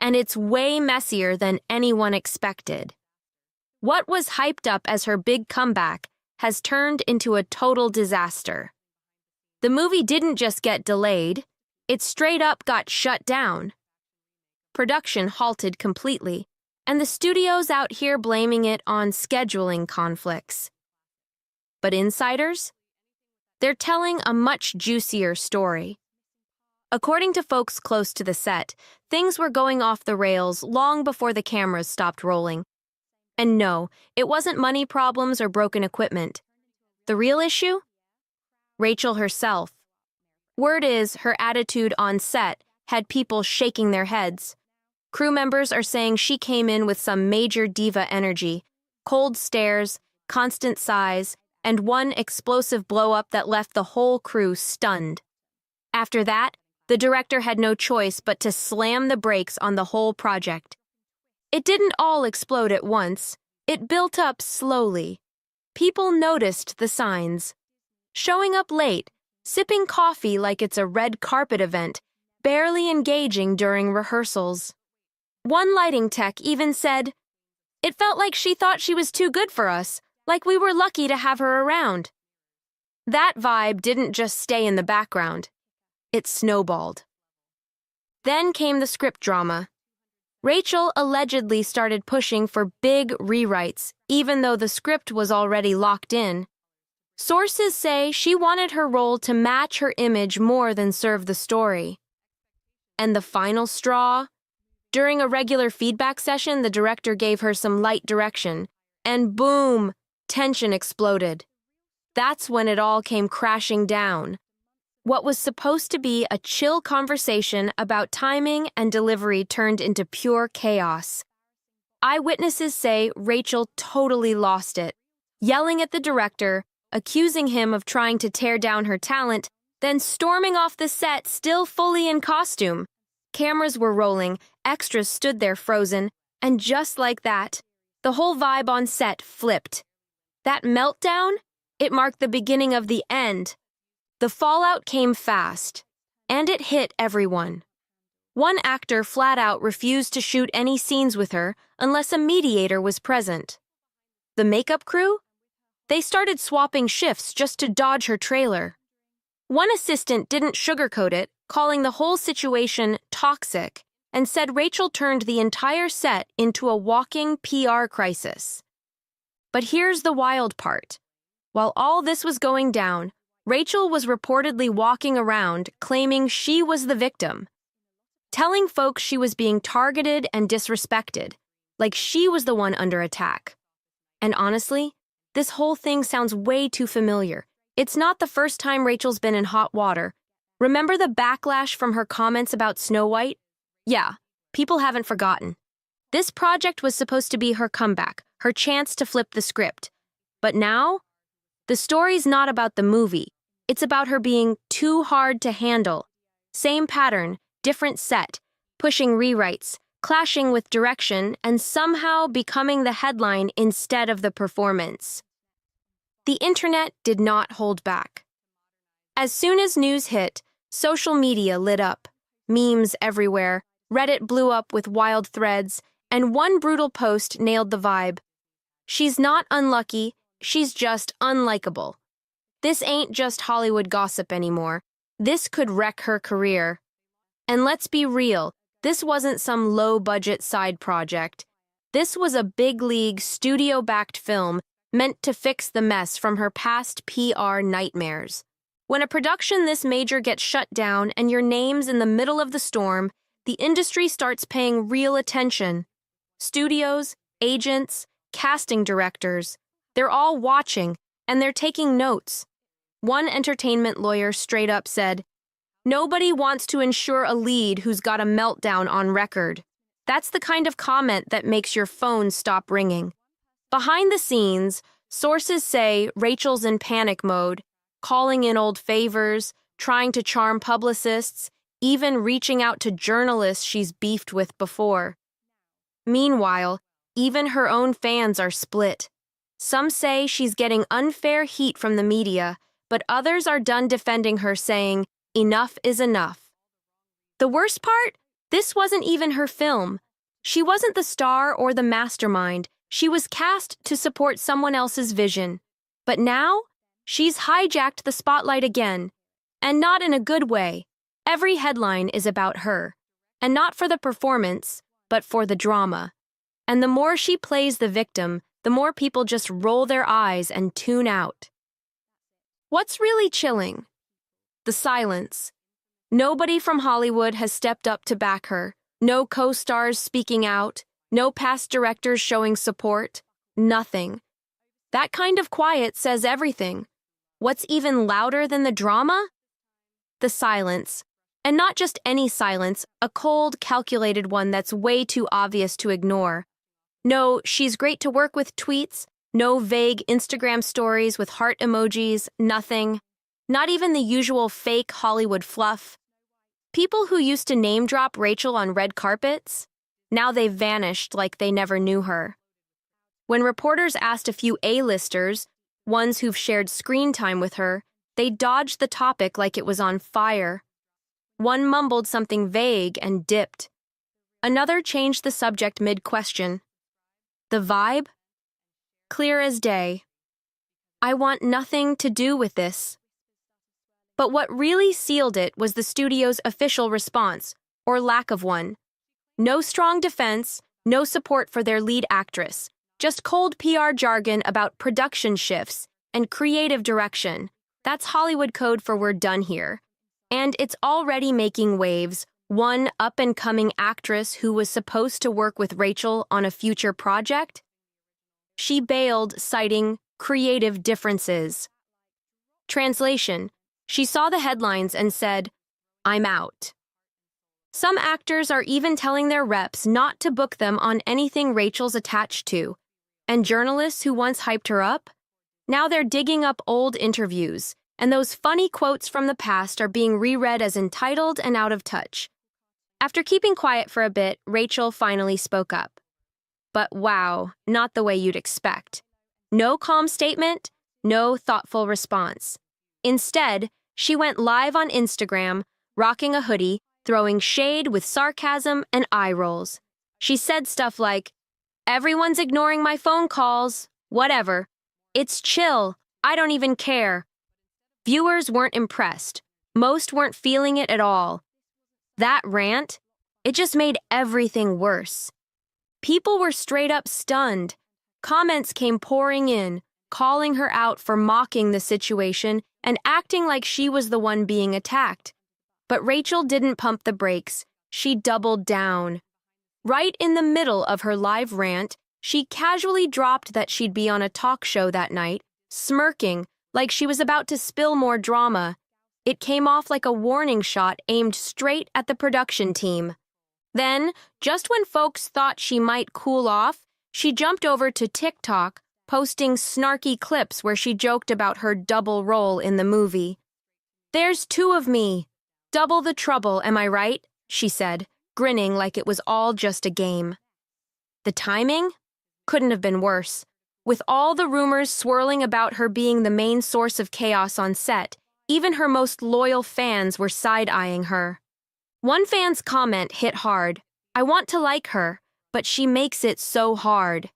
and it's way messier than anyone expected. What was hyped up as her big comeback has turned into a total disaster. The movie didn't just get delayed, it straight up got shut down. Production halted completely, and the studio's out here blaming it on scheduling conflicts. But insiders? They're telling a much juicier story. According to folks close to the set, things were going off the rails long before the cameras stopped rolling. And no, it wasn't money problems or broken equipment. The real issue? Rachel herself. Word is her attitude on set had people shaking their heads. Crew members are saying she came in with some major diva energy, cold stares, constant sighs, and one explosive blow-up that left the whole crew stunned. After that, the director had no choice but to slam the brakes on the whole project. It didn't all explode at once. It built up slowly. People noticed the signs. Showing up late, sipping coffee like it's a red carpet event, barely engaging during rehearsals. One lighting tech even said, "It felt like she thought she was too good for us, like we were lucky to have her around." That vibe didn't just stay in the background. It snowballed. Then came the script drama. Rachel allegedly started pushing for big rewrites, even though the script was already locked in. Sources say she wanted her role to match her image more than serve the story. And the final straw? During a regular feedback session, the director gave her some light direction, and boom, tension exploded. That's when it all came crashing down. What was supposed to be a chill conversation about timing and delivery turned into pure chaos. Eyewitnesses say Rachel totally lost it, yelling at the director, accusing him of trying to tear down her talent, then storming off the set still fully in costume. Cameras were rolling, extras stood there frozen, and just like that, the whole vibe on set flipped. That meltdown? It marked the beginning of the end. The fallout came fast, and it hit everyone. One actor flat out refused to shoot any scenes with her unless a mediator was present. The makeup crew? They started swapping shifts just to dodge her trailer. One assistant didn't sugarcoat it, calling the whole situation toxic, and said Rachel turned the entire set into a walking PR crisis. But here's the wild part. While all this was going down, Rachel was reportedly walking around claiming she was the victim, telling folks she was being targeted and disrespected, like she was the one under attack. And honestly, this whole thing sounds way too familiar. It's not the first time Rachel's been in hot water. Remember the backlash from her comments about Snow White? Yeah, people haven't forgotten. This project was supposed to be her comeback, her chance to flip the script. But now, the story's not about the movie. It's about her being too hard to handle. Same pattern, different set, pushing rewrites, clashing with direction, and somehow becoming the headline instead of the performance. The internet did not hold back. As soon as news hit, social media lit up. Memes everywhere, Reddit blew up with wild threads, and one brutal post nailed the vibe. "She's not unlucky, she's just unlikable." This ain't just Hollywood gossip anymore. This could wreck her career. And let's be real, this wasn't some low-budget side project. This was a big-league, studio-backed film meant to fix the mess from her past PR nightmares. When a production this major gets shut down and your name's in the middle of the storm, the industry starts paying real attention. Studios, agents, casting directors, they're all watching, and they're taking notes. One entertainment lawyer straight up said, "Nobody wants to insure a lead who's got a meltdown on record." That's the kind of comment that makes your phone stop ringing. Behind the scenes, sources say Rachel's in panic mode, calling in old favors, trying to charm publicists, even reaching out to journalists she's beefed with before. Meanwhile, even her own fans are split. Some say she's getting unfair heat from the media, but others are done defending her, saying, enough is enough. The worst part? This wasn't even her film. She wasn't the star or the mastermind. She was cast to support someone else's vision. But now, she's hijacked the spotlight again. And not in a good way. Every headline is about her. And not for the performance, but for the drama. And the more she plays the victim, the more people just roll their eyes and tune out. What's really chilling? The silence. Nobody from Hollywood has stepped up to back her. No co-stars speaking out. No past directors showing support. Nothing. That kind of quiet says everything. What's even louder than the drama? The silence. And not just any silence, a cold, calculated one that's way too obvious to ignore. No, she's great to work with tweets. No vague Instagram stories with heart emojis, nothing. Not even the usual fake Hollywood fluff. People who used to name-drop Rachel on red carpets, now they've vanished like they never knew her. When reporters asked a few A-listers, ones who've shared screen time with her, they dodged the topic like it was on fire. One mumbled something vague and dipped. Another changed the subject mid-question. The vibe? Clear as day. I want nothing to do with this. But what really sealed it was the studio's official response, or lack of one. No strong defense, no support for their lead actress, just cold PR jargon about production shifts and creative direction. That's Hollywood code for we're done here. And it's already making waves. One up-and-coming actress who was supposed to work with Rachel on a future project? She bailed, citing creative differences. Translation: she saw the headlines and said, "I'm out." Some actors are even telling their reps not to book them on anything Rachel's attached to. And journalists who once hyped her up? Now they're digging up old interviews, and those funny quotes from the past are being reread as entitled and out of touch. After keeping quiet for a bit, Rachel finally spoke up. But wow, not the way you'd expect. No calm statement, no thoughtful response. Instead, she went live on Instagram, rocking a hoodie, throwing shade with sarcasm and eye rolls. She said stuff like, "Everyone's ignoring my phone calls, whatever. It's chill, I don't even care." Viewers weren't impressed. Most weren't feeling it at all. That rant, it just made everything worse. People were straight up stunned. Comments came pouring in, calling her out for mocking the situation and acting like she was the one being attacked. But Rachel didn't pump the brakes. She doubled down. Right in the middle of her live rant, she casually dropped that she'd be on a talk show that night, smirking like she was about to spill more drama. It came off like a warning shot aimed straight at the production team. Then, just when folks thought she might cool off, she jumped over to TikTok, posting snarky clips where she joked about her double role in the movie. "There's two of me. Double the trouble, am I right?" she said, grinning like it was all just a game. The timing? Couldn't have been worse. With all the rumors swirling about her being the main source of chaos on set, even her most loyal fans were side-eyeing her. One fan's comment hit hard. "I want to like her, but she makes it so hard."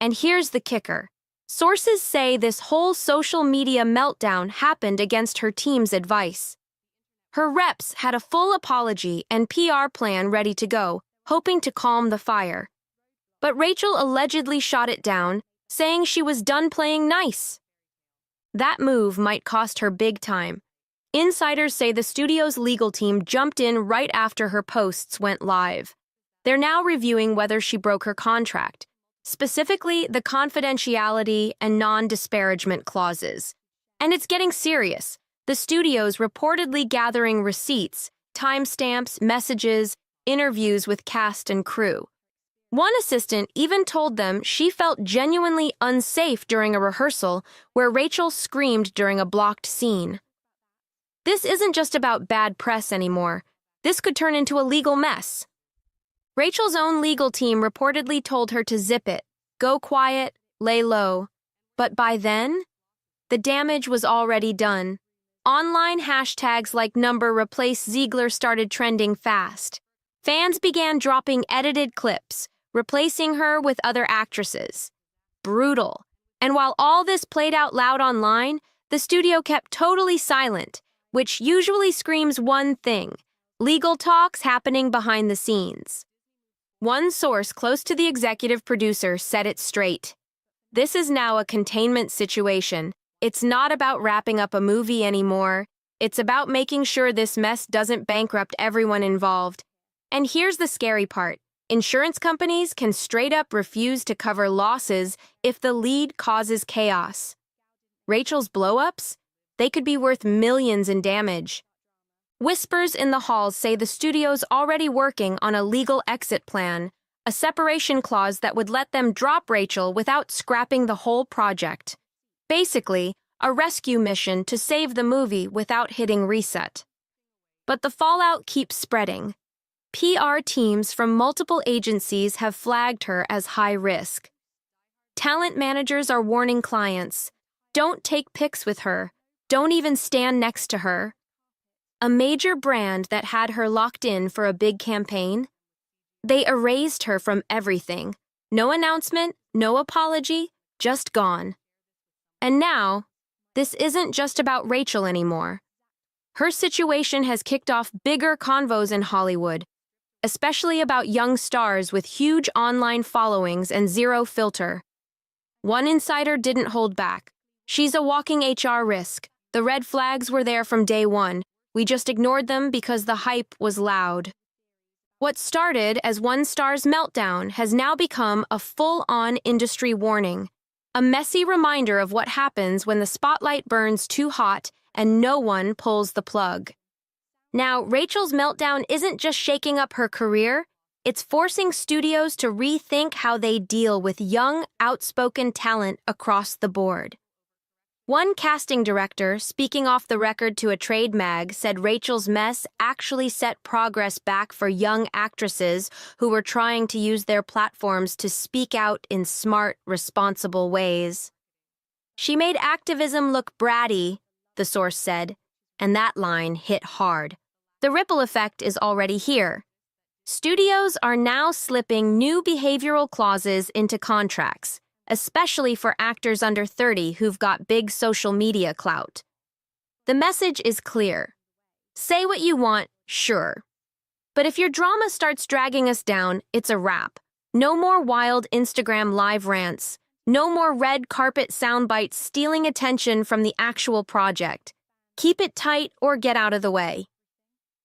And here's the kicker. Sources say this whole social media meltdown happened against her team's advice. Her reps had a full apology and PR plan ready to go, hoping to calm the fire. But Rachel allegedly shot it down, saying she was done playing nice. That move might cost her big time. Insiders say the studio's legal team jumped in right after her posts went live. They're now reviewing whether she broke her contract, specifically the confidentiality and non-disparagement clauses. And it's getting serious. The studio's reportedly gathering receipts, timestamps, messages, interviews with cast and crew. One assistant even told them she felt genuinely unsafe during a rehearsal where Rachel screamed during a blocked scene. This isn't just about bad press anymore. This could turn into a legal mess. Rachel's own legal team reportedly told her to zip it, go quiet, lay low. But by then, the damage was already done. Online hashtags like #replace Zegler started trending fast. Fans began dropping edited clips, replacing her with other actresses. Brutal. And while all this played out loud online, the studio kept totally silent, which usually screams one thing: legal talks happening behind the scenes. One source close to the executive producer said it straight. This is now a containment situation. It's not about wrapping up a movie anymore. It's about making sure this mess doesn't bankrupt everyone involved. And here's the scary part. Insurance companies can straight up refuse to cover losses if the lead causes chaos. Rachel's blow-ups? They could be worth millions in damage. Whispers in the halls say the studio's already working on a legal exit plan, a separation clause that would let them drop Rachel without scrapping the whole project. Basically, a rescue mission to save the movie without hitting reset. But the fallout keeps spreading. PR teams from multiple agencies have flagged her as high risk. Talent managers are warning clients, don't take pics with her, don't even stand next to her. A major brand that had her locked in for a big campaign? They erased her from everything. No announcement, no apology, just gone. And now, this isn't just about Rachel anymore. Her situation has kicked off bigger convos in Hollywood, especially about young stars with huge online followings and zero filter. One insider didn't hold back. She's a walking HR risk. The red flags were there from day one. We just ignored them because the hype was loud. What started as one star's meltdown has now become a full-on industry warning, a messy reminder of what happens when the spotlight burns too hot and no one pulls the plug. Now, Rachel's meltdown isn't just shaking up her career, it's forcing studios to rethink how they deal with young, outspoken talent across the board. One casting director, speaking off the record to a trade mag, said Rachel's mess actually set progress back for young actresses who were trying to use their platforms to speak out in smart, responsible ways. She made activism look bratty, the source said, and that line hit hard. The ripple effect is already here. Studios are now slipping new behavioral clauses into contracts, especially for actors under 30 who've got big social media clout. The message is clear. Say what you want, sure. But if your drama starts dragging us down, it's a wrap. No more wild Instagram live rants. No more red carpet soundbites stealing attention from the actual project. Keep it tight or get out of the way.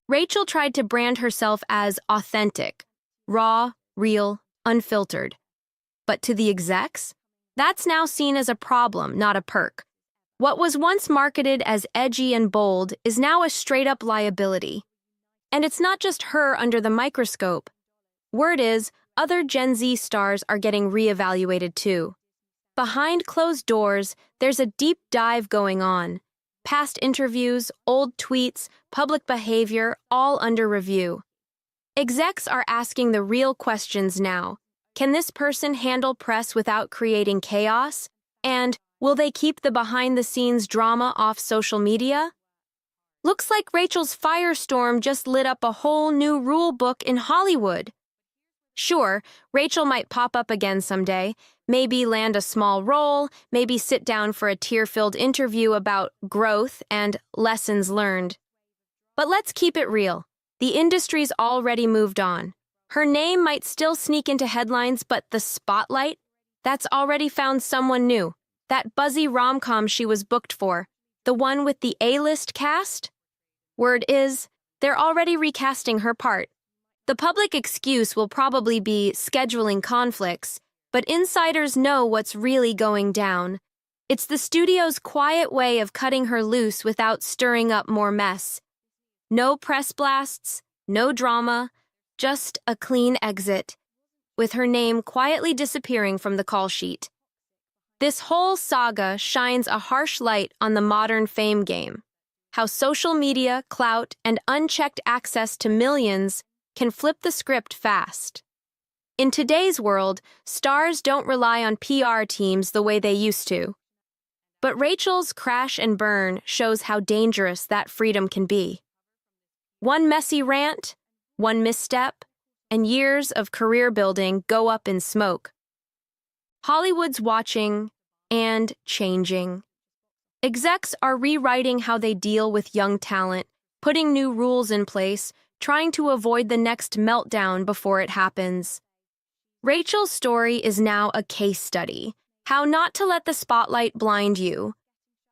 Rachel tried to brand herself as authentic, raw, real, unfiltered. But to the execs, that's now seen as a problem, not a perk. What was once marketed as edgy and bold is now a straight-up liability. And it's not just her under the microscope. Word is, other Gen Z stars are getting reevaluated too. Behind closed doors, there's a deep dive going on. Past interviews, old tweets, public behavior, all under review. Execs are asking the real questions now. Can this person handle press without creating chaos? And will they keep the behind-the-scenes drama off social media? Looks like Rachel's firestorm just lit up a whole new rule book in Hollywood. Sure, Rachel might pop up again someday, maybe land a small role, maybe sit down for a tear-filled interview about growth and lessons learned. But let's keep it real. The industry's already moved on. Her name might still sneak into headlines, but the spotlight? That's already found someone new. That buzzy rom-com she was booked for. The one with the A-list cast? Word is, they're already recasting her part. The public excuse will probably be scheduling conflicts, but insiders know what's really going down. It's the studio's quiet way of cutting her loose without stirring up more mess. No press blasts, no drama, just a clean exit, with her name quietly disappearing from the call sheet. This whole saga shines a harsh light on the modern fame game, how social media, clout, and unchecked access to millions can flip the script fast. In today's world, stars don't rely on PR teams the way they used to. But Rachel's crash and burn shows how dangerous that freedom can be. One messy rant, one misstep, and years of career building go up in smoke. Hollywood's watching and changing. Execs are rewriting how they deal with young talent, putting new rules in place, trying to avoid the next meltdown before it happens. Rachel's story is now a case study, how not to let the spotlight blind you.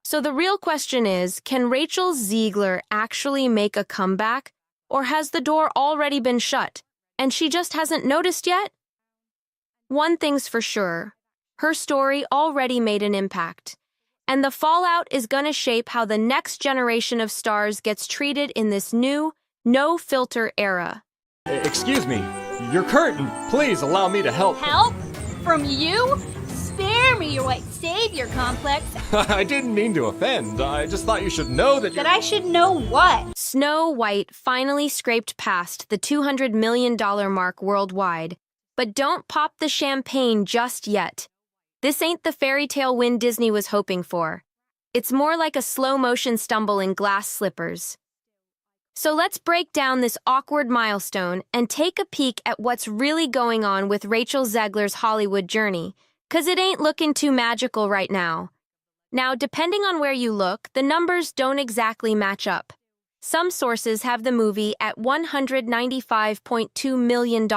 So the real question is, can Rachel Zegler actually make a comeback, or has the door already been shut, and she just hasn't noticed yet? One thing's for sure, her story already made an impact, and the fallout is gonna shape how the next generation of stars gets treated in this new, no-filter era. Excuse me, your curtain. Please allow me to help. Help? From you? Spare me your white savior complex. I didn't mean to offend. I just thought you should know that I should know what? Snow White finally scraped past the $200 million mark worldwide, but don't pop the champagne just yet. This ain't the fairy tale win Disney was hoping for. It's more like a slow-motion stumble in glass slippers. So let's break down this awkward milestone and take a peek at what's really going on with Rachel Zegler's Hollywood journey, 'cause it ain't looking too magical right now. Now, depending on where you look, the numbers don't exactly match up. Some sources have the movie at $195.2 million,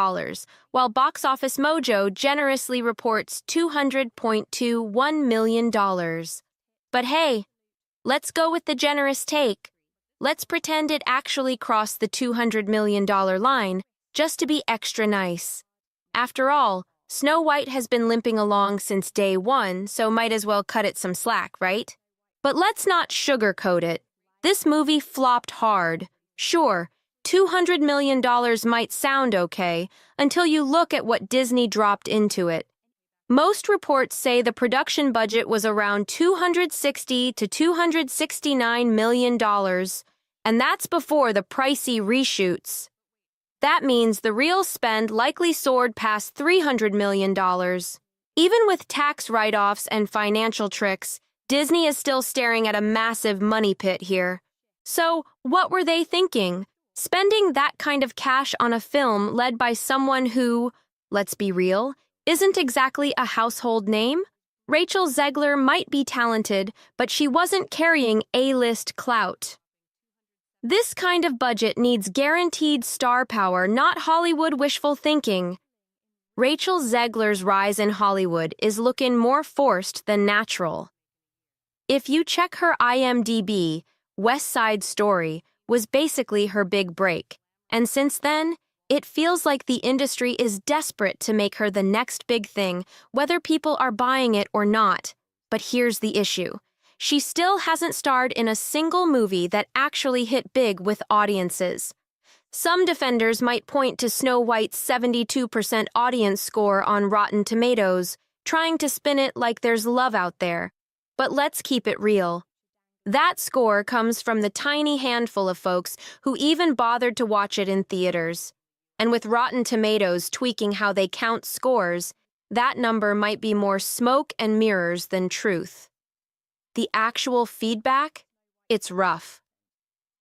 while Box Office Mojo generously reports $200.21 million. But hey, let's go with the generous take. Let's pretend it actually crossed the $200 million line, just to be extra nice. After all, Snow White has been limping along since day one, so might as well cut it some slack, right? But let's not sugarcoat it. This movie flopped hard. Sure, $200 million might sound okay, until you look at what Disney dropped into it. Most reports say the production budget was around $260 to $269 million, and that's before the pricey reshoots. That means the real spend likely soared past $300 million. Even with tax write-offs and financial tricks, Disney is still staring at a massive money pit here. So, what were they thinking? Spending that kind of cash on a film led by someone who, let's be real, isn't exactly a household name? Rachel Zegler might be talented, but she wasn't carrying A-list clout. This kind of budget needs guaranteed star power, not Hollywood wishful thinking. Rachel Zegler's rise in Hollywood is looking more forced than natural. If you check her IMDb, West Side Story was basically her big break, and since then, it feels like the industry is desperate to make her the next big thing, whether people are buying it or not. But here's the issue. She still hasn't starred in a single movie that actually hit big with audiences. Some defenders might point to Snow White's 72% audience score on Rotten Tomatoes, trying to spin it like there's love out there. But let's keep it real. That score comes from the tiny handful of folks who even bothered to watch it in theaters. And with Rotten Tomatoes tweaking how they count scores, that number might be more smoke and mirrors than truth. The actual feedback? It's rough.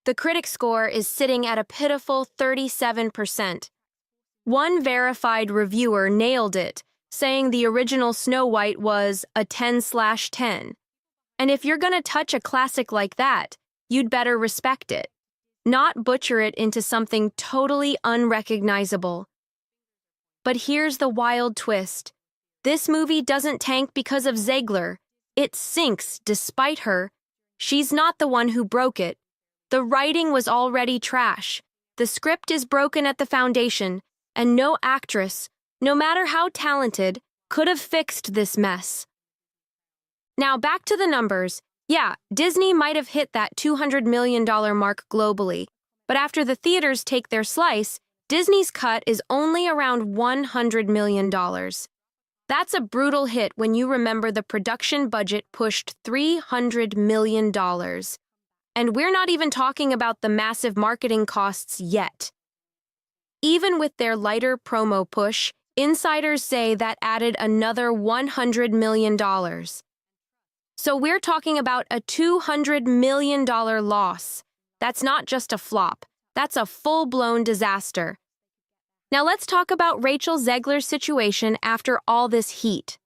The critic score is sitting at a pitiful 37%. One verified reviewer nailed it, saying the original Snow White was a 10/10. And if you're gonna touch a classic like that, you'd better respect it, not butcher it into something totally unrecognizable. But here's the wild twist. This movie doesn't tank because of Zegler. It sinks despite her. She's not the one who broke it. The writing was already trash. The script is broken at the foundation, and no actress, no matter how talented, could have fixed this mess. Now back to the numbers. Yeah, Disney might have hit that $200 million mark globally, but after the theaters take their slice, Disney's cut is only around $100 million. That's a brutal hit when you remember the production budget pushed $300 million. And we're not even talking about the massive marketing costs yet. Even with their lighter promo push, insiders say that added another $100 million. So we're talking about a $200 million loss. That's not just a flop, that's a full-blown disaster. Now let's talk about Rachel Zegler's situation after all this heat.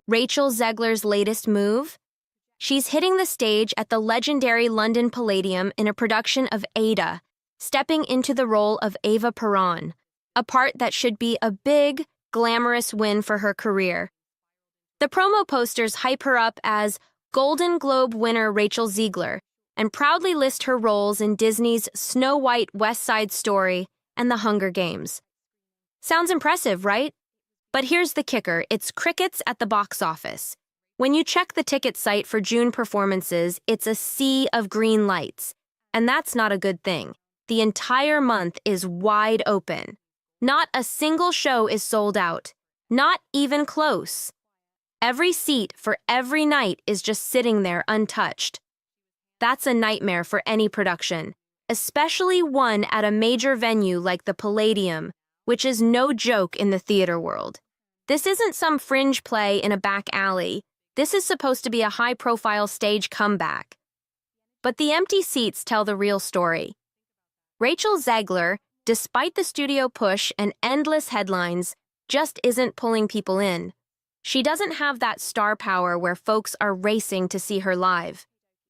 Rachel Zegler's latest move? She's hitting the stage at the legendary London Palladium in a production of Ada, stepping into the role of Eva Peron, a part that should be a big, glamorous win for her career. The promo posters hype her up as Golden Globe winner Rachel Zegler and proudly list her roles in Disney's Snow White, West Side Story, and The Hunger Games. Sounds impressive, right? But here's the kicker, it's crickets at the box office. When you check the ticket site for June performances, it's a sea of green lights. And that's not a good thing. The entire month is wide open. Not a single show is sold out. Not even close. Every seat for every night is just sitting there untouched. That's a nightmare for any production, especially one at a major venue like the Palladium, which is no joke in the theater world. This isn't some fringe play in a back alley. This is supposed to be a high-profile stage comeback. But the empty seats tell the real story. Rachel Zegler, despite the studio push and endless headlines, just isn't pulling people in. She doesn't have that star power where folks are racing to see her live.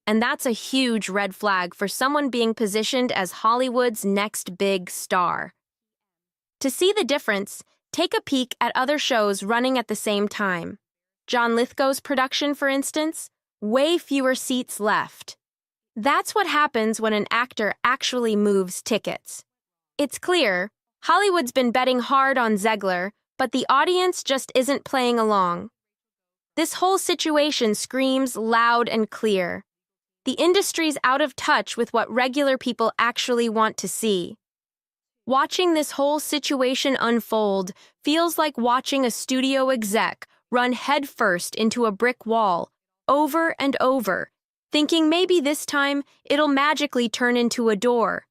And that's a huge red flag for someone being positioned as Hollywood's next big star. To see the difference, take a peek at other shows running at the same time. John Lithgow's production, for instance, way fewer seats left. That's what happens when an actor actually moves tickets. It's clear, Hollywood's been betting hard on Zegler, but the audience just isn't playing along. This whole situation screams loud and clear. The industry's out of touch with what regular people actually want to see. Watching this whole situation unfold feels like watching a studio exec run headfirst into a brick wall, over and over, thinking maybe this time it'll magically turn into a door.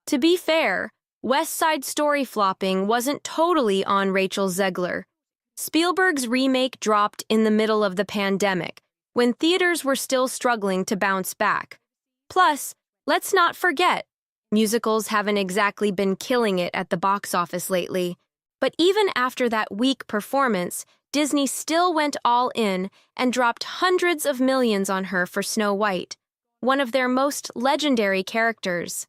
To be fair, West Side Story flopping wasn't totally on Rachel Zegler. Spielberg's remake dropped in the middle of the pandemic, when theaters were still struggling to bounce back. Plus, let's not forget, musicals haven't exactly been killing it at the box office lately. But even after that weak performance, Disney still went all in and dropped hundreds of millions on her for Snow White, one of their most legendary characters.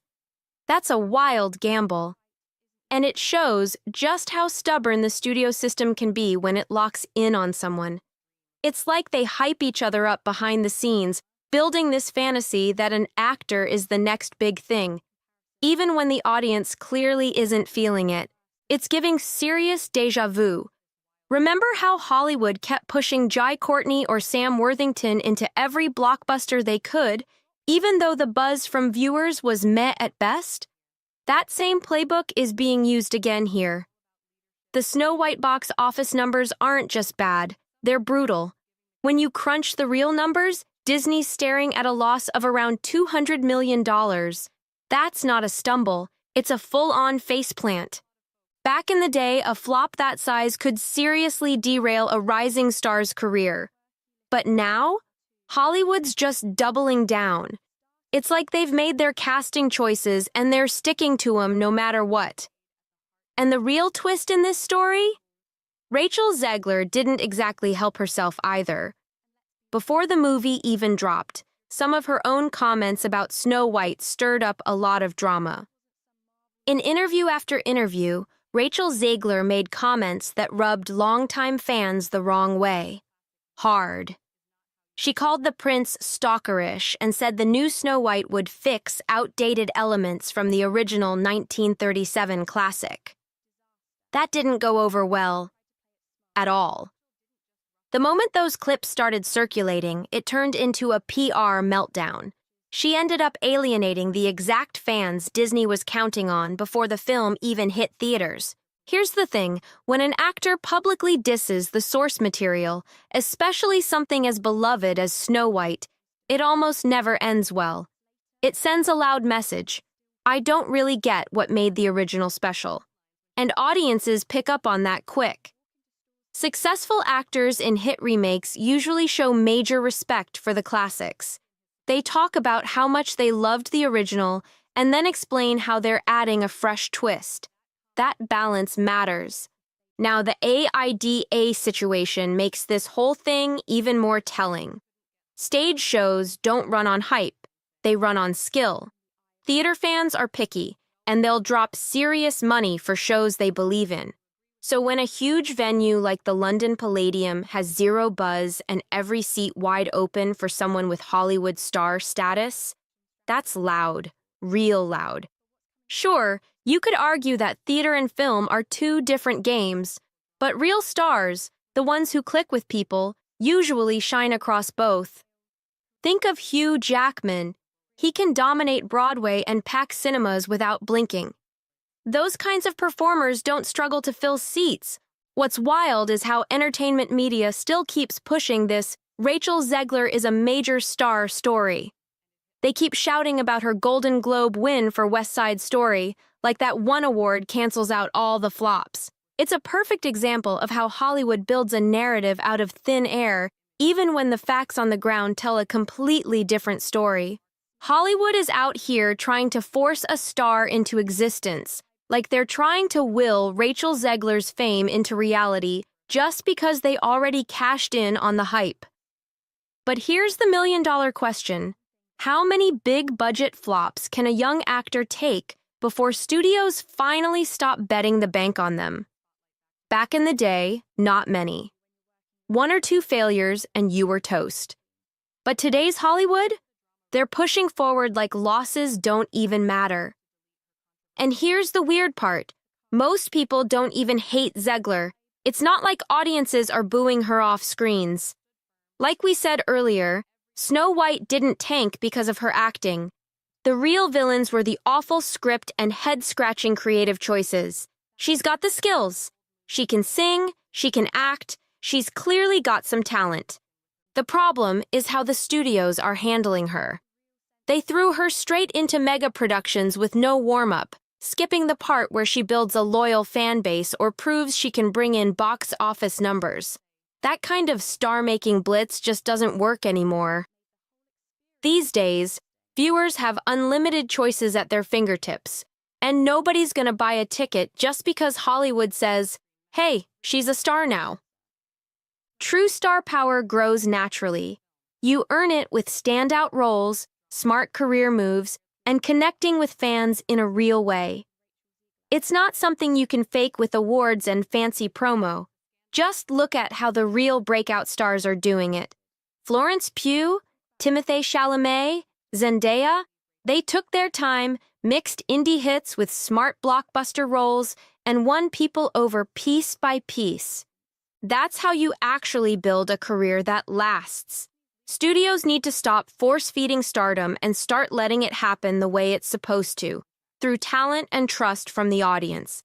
That's a wild gamble. And it shows just how stubborn the studio system can be when it locks in on someone. It's like they hype each other up behind the scenes, building this fantasy that an actor is the next big thing. Even when the audience clearly isn't feeling it, it's giving serious déjà vu. Remember how Hollywood kept pushing Jai Courtney or Sam Worthington into every blockbuster they could, even though the buzz from viewers was meh at best? That same playbook is being used again here. The Snow White box office numbers aren't just bad, they're brutal. When you crunch the real numbers, Disney's staring at a loss of around $200 million. That's not a stumble, it's a full-on faceplant. Back in the day, a flop that size could seriously derail a rising star's career. But now, Hollywood's just doubling down. It's like they've made their casting choices and they're sticking to them no matter what. And the real twist in this story? Rachel Zegler didn't exactly help herself either. Before the movie even dropped, some of her own comments about Snow White stirred up a lot of drama. In interview after interview, Rachel Zegler made comments that rubbed longtime fans the wrong way. Hard. She called the prince stalkerish and said the new Snow White would fix outdated elements from the original 1937 classic. That didn't go over well. At all. The moment those clips started circulating, it turned into a PR meltdown. She ended up alienating the exact fans Disney was counting on before the film even hit theaters. Here's the thing, when an actor publicly disses the source material, especially something as beloved as Snow White, it almost never ends well. It sends a loud message. I don't really get what made the original special. And audiences pick up on that quick. Successful actors in hit remakes usually show major respect for the classics. They talk about how much they loved the original and then explain how they're adding a fresh twist. That balance matters. Now, the AIDA situation makes this whole thing even more telling. Stage shows don't run on hype, they run on skill. Theater fans are picky, and they'll drop serious money for shows they believe in. So when a huge venue like the London Palladium has zero buzz and every seat wide open for someone with Hollywood star status, that's loud, real loud. Sure, you could argue that theater and film are two different games, but real stars, the ones who click with people, usually shine across both. Think of Hugh Jackman. He can dominate Broadway and pack cinemas without blinking. Those kinds of performers don't struggle to fill seats. What's wild is how entertainment media still keeps pushing this Rachel Zegler is a major star story. They keep shouting about her Golden Globe win for West Side Story, like that one award cancels out all the flops. It's a perfect example of how Hollywood builds a narrative out of thin air, even when the facts on the ground tell a completely different story. Hollywood is out here trying to force a star into existence, like they're trying to will Rachel Zegler's fame into reality just because they already cashed in on the hype. But here's the million-dollar question. How many big-budget flops can a young actor take before studios finally stop betting the bank on them? Back in the day, not many. One or two failures and you were toast. But today's Hollywood? They're pushing forward like losses don't even matter. And here's the weird part. Most people don't even hate Zegler. It's not like audiences are booing her off screens. Like we said earlier, Snow White didn't tank because of her acting. The real villains were the awful script and head-scratching creative choices. She's got the skills. She can sing, she can act, she's clearly got some talent. The problem is how the studios are handling her. They threw her straight into mega productions with no warm-up, skipping the part where she builds a loyal fan base or proves she can bring in box office numbers. That kind of star-making blitz just doesn't work anymore. These days, viewers have unlimited choices at their fingertips, and nobody's gonna buy a ticket just because Hollywood says, "Hey, she's a star now." True star power grows naturally. You earn it with standout roles, smart career moves, and connecting with fans in a real way. It's not something you can fake with awards and fancy promo. Just look at how the real breakout stars are doing it. Florence Pugh, Timothée Chalamet, Zendaya, they took their time, mixed indie hits with smart blockbuster roles, and won people over piece by piece. That's how you actually build a career that lasts. Studios need to stop force-feeding stardom and start letting it happen the way it's supposed to, through talent and trust from the audience.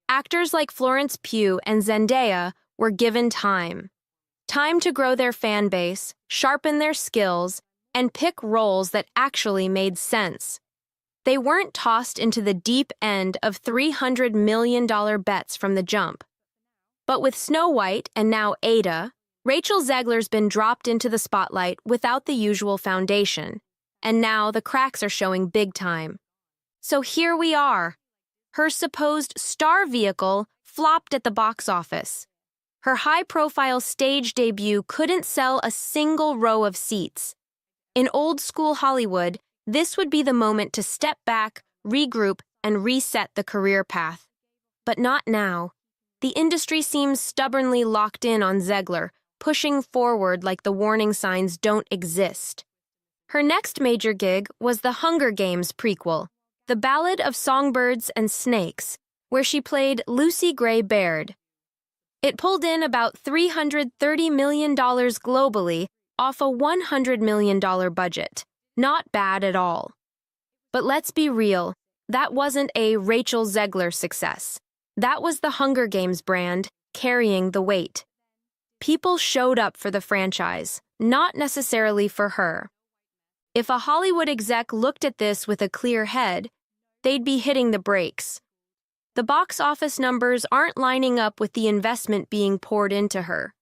Actors like Florence Pugh and Zendaya were given time. Time to grow their fan base, sharpen their skills, and pick roles that actually made sense. They weren't tossed into the deep end of $300 million bets from the jump. But with Snow White and now Ada, Rachel Zegler's been dropped into the spotlight without the usual foundation, and now the cracks are showing big time. So here we are. Her supposed star vehicle flopped at the box office. Her high-profile stage debut couldn't sell a single row of seats. In old-school Hollywood, this would be the moment to step back, regroup, and reset the career path. But not now. The industry seems stubbornly locked in on Zegler, pushing forward like the warning signs don't exist. Her next major gig was the Hunger Games prequel, The Ballad of Songbirds and Snakes, where she played Lucy Gray Baird. It pulled in about $330 million globally off a $100 million budget. Not bad at all. But let's be real, that wasn't a Rachel Zegler success. That was the Hunger Games brand carrying the weight. People showed up for the franchise, not necessarily for her. If a Hollywood exec looked at this with a clear head, they'd be hitting the brakes. The box office numbers aren't lining up with the investment being poured into her.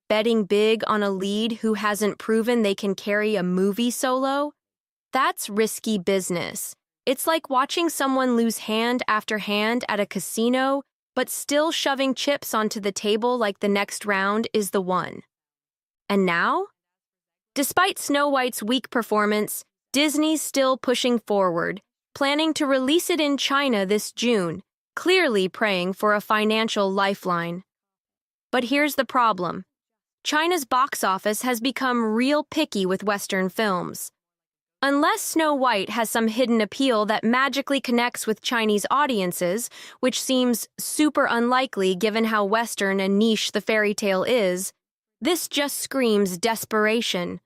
Betting big on a lead who hasn't proven they can carry a movie solo? That's risky business. It's like watching someone lose hand after hand at a casino, but still shoving chips onto the table like the next round is the one. And now? Despite Snow White's weak performance, Disney's still pushing forward, planning to release it in China this June, clearly praying for a financial lifeline. But here's the problem. China's box office has become real picky with Western films. Unless Snow White has some hidden appeal that magically connects with Chinese audiences, which seems super unlikely given how Western and niche the fairy tale is, this just screams desperation.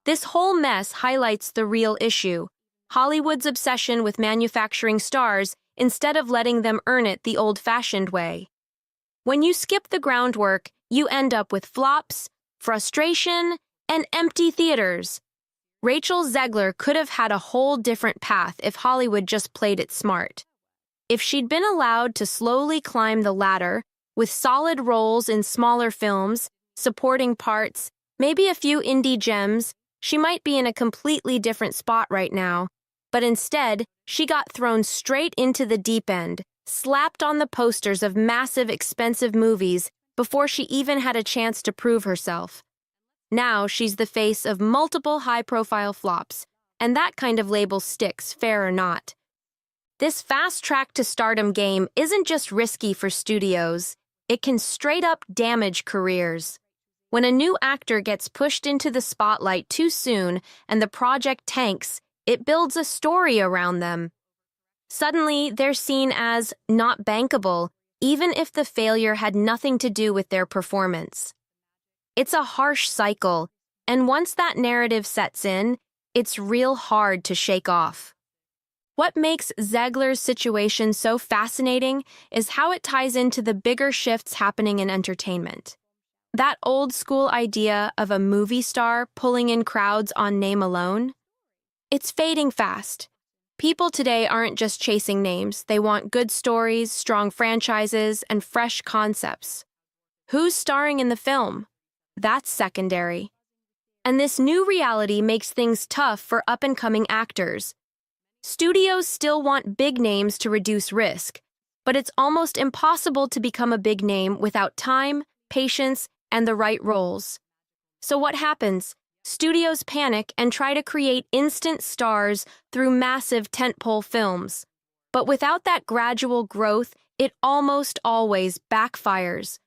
This whole mess highlights the real issue: Hollywood's obsession with manufacturing stars instead of letting them earn it the old-fashioned way. When you skip the groundwork, you end up with flops, frustration, and empty theaters. Rachel Zegler could have had a whole different path if Hollywood just played it smart. If she'd been allowed to slowly climb the ladder, with solid roles in smaller films, supporting parts, maybe a few indie gems, she might be in a completely different spot right now. But instead, she got thrown straight into the deep end, slapped on the posters of massive, expensive movies before she even had a chance to prove herself. Now she's the face of multiple high-profile flops, and that kind of label sticks, fair or not. This fast-track-to-stardom game isn't just risky for studios, it can straight-up damage careers. When a new actor gets pushed into the spotlight too soon and the project tanks, it builds a story around them. Suddenly, they're seen as not bankable, even if the failure had nothing to do with their performance. It's a harsh cycle, and once that narrative sets in, it's real hard to shake off. What makes Zegler's situation so fascinating is how it ties into the bigger shifts happening in entertainment. That old-school idea of a movie star pulling in crowds on name alone? It's fading fast. People today aren't just chasing names, they want good stories, strong franchises, and fresh concepts. Who's starring in the film? That's secondary. And this new reality makes things tough for up-and-coming actors. Studios still want big names to reduce risk, but it's almost impossible to become a big name without time, patience, and the right roles. So what happens? Studios panic and try to create instant stars through massive tentpole films. But without that gradual growth, it almost always backfires.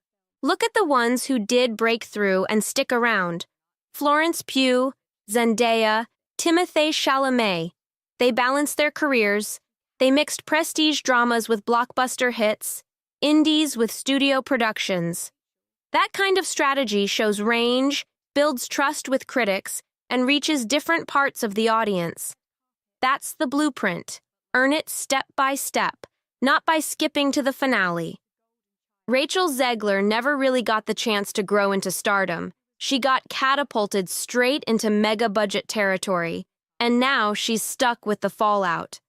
Look at the ones who did break through and stick around. Florence Pugh, Zendaya, Timothée Chalamet. They balanced their careers. They mixed prestige dramas with blockbuster hits, indies with studio productions. That kind of strategy shows range, builds trust with critics, and reaches different parts of the audience. That's the blueprint. Earn it step by step, not by skipping to the finale. Rachel Zegler never really got the chance to grow into stardom. She got catapulted straight into mega-budget territory, and now she's stuck with the fallout.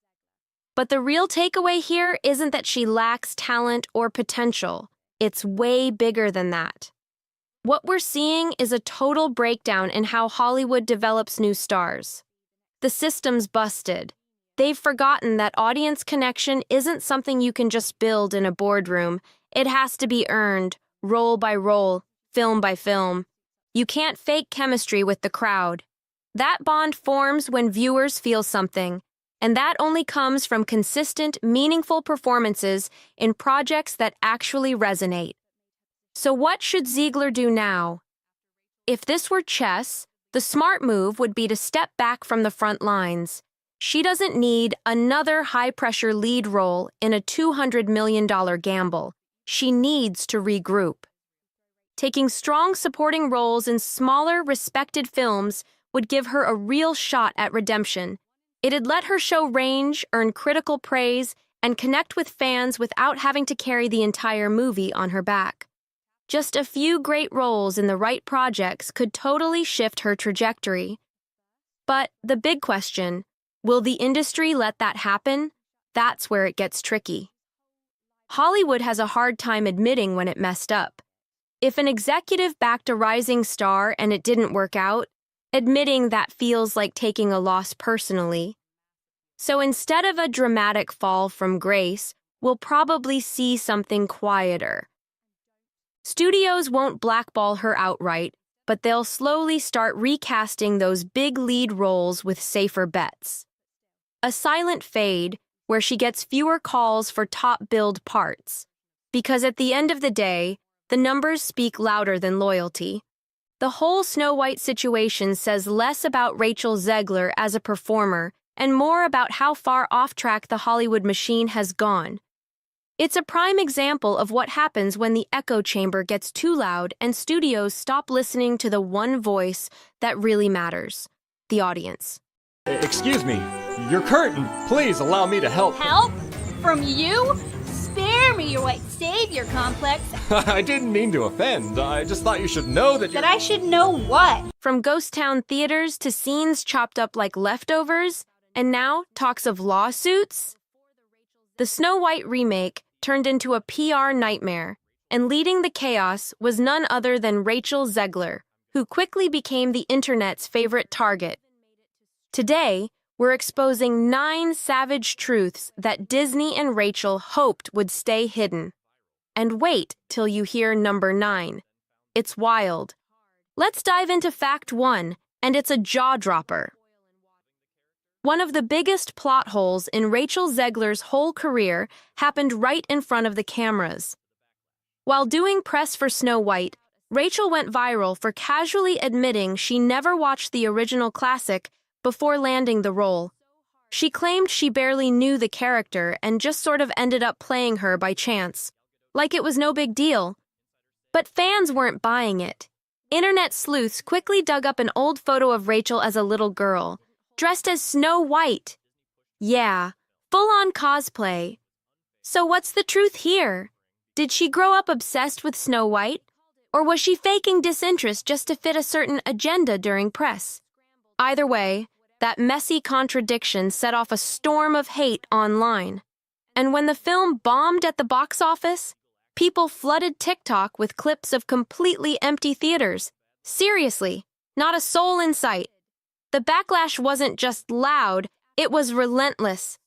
But the real takeaway here isn't that she lacks talent or potential. It's way bigger than that. What we're seeing is a total breakdown in how Hollywood develops new stars. The system's busted. They've forgotten that audience connection isn't something you can just build in a boardroom. It has to be earned, role by role, film by film. You can't fake chemistry with the crowd. That bond forms when viewers feel something, and that only comes from consistent, meaningful performances in projects that actually resonate. So what should Zegler do now? If this were chess, the smart move would be to step back from the front lines. She doesn't need another high-pressure lead role in a $200 million gamble. She needs to regroup. Taking strong supporting roles in smaller, respected films would give her a real shot at redemption. It'd let her show range, earn critical praise, and connect with fans without having to carry the entire movie on her back. Just a few great roles in the right projects could totally shift her trajectory. But the big question, will the industry let that happen? That's where it gets tricky. Hollywood has a hard time admitting when it messed up. If an executive backed a rising star and it didn't work out, admitting that feels like taking a loss personally. So instead of a dramatic fall from grace, we'll probably see something quieter. Studios won't blackball her outright, but they'll slowly start recasting those big lead roles with safer bets. A silent fade where she gets fewer calls for top-billed parts. Because at the end of the day, the numbers speak louder than loyalty. The whole Snow White situation says less about Rachel Zegler as a performer and more about how far off track the Hollywood machine has gone. It's a prime example of what happens when the echo chamber gets too loud and studios stop listening to the one voice that really matters: the audience. Excuse me, your curtain. Please allow me to help. Help? From you? Spare me your white savior complex. I didn't mean to offend. I just thought you should know that That I should know what? From ghost town theaters to scenes chopped up like leftovers, and now talks of lawsuits? The Snow White remake turned into a PR nightmare, and leading the chaos was none other than Rachel Zegler, who quickly became the internet's favorite target. Today, we're exposing 9 savage truths that Disney and Rachel hoped would stay hidden. And wait till you hear number 9. It's wild. Let's dive into fact 1, and it's a jaw-dropper. One of the biggest plot holes in Rachel Zegler's whole career happened right in front of the cameras. While doing press for Snow White, Rachel went viral for casually admitting she never watched the original classic before landing the role. She claimed she barely knew the character and just sort of ended up playing her by chance, like it was no big deal. But fans weren't buying it. Internet sleuths quickly dug up an old photo of Rachel as a little girl, dressed as Snow White. Yeah, full-on cosplay. So what's the truth here? Did she grow up obsessed with Snow White? Or was she faking disinterest just to fit a certain agenda during press? Either way, that messy contradiction set off a storm of hate online. And when the film bombed at the box office, people flooded TikTok with clips of completely empty theaters. Seriously, not a soul in sight. The backlash wasn't just loud, it was relentless.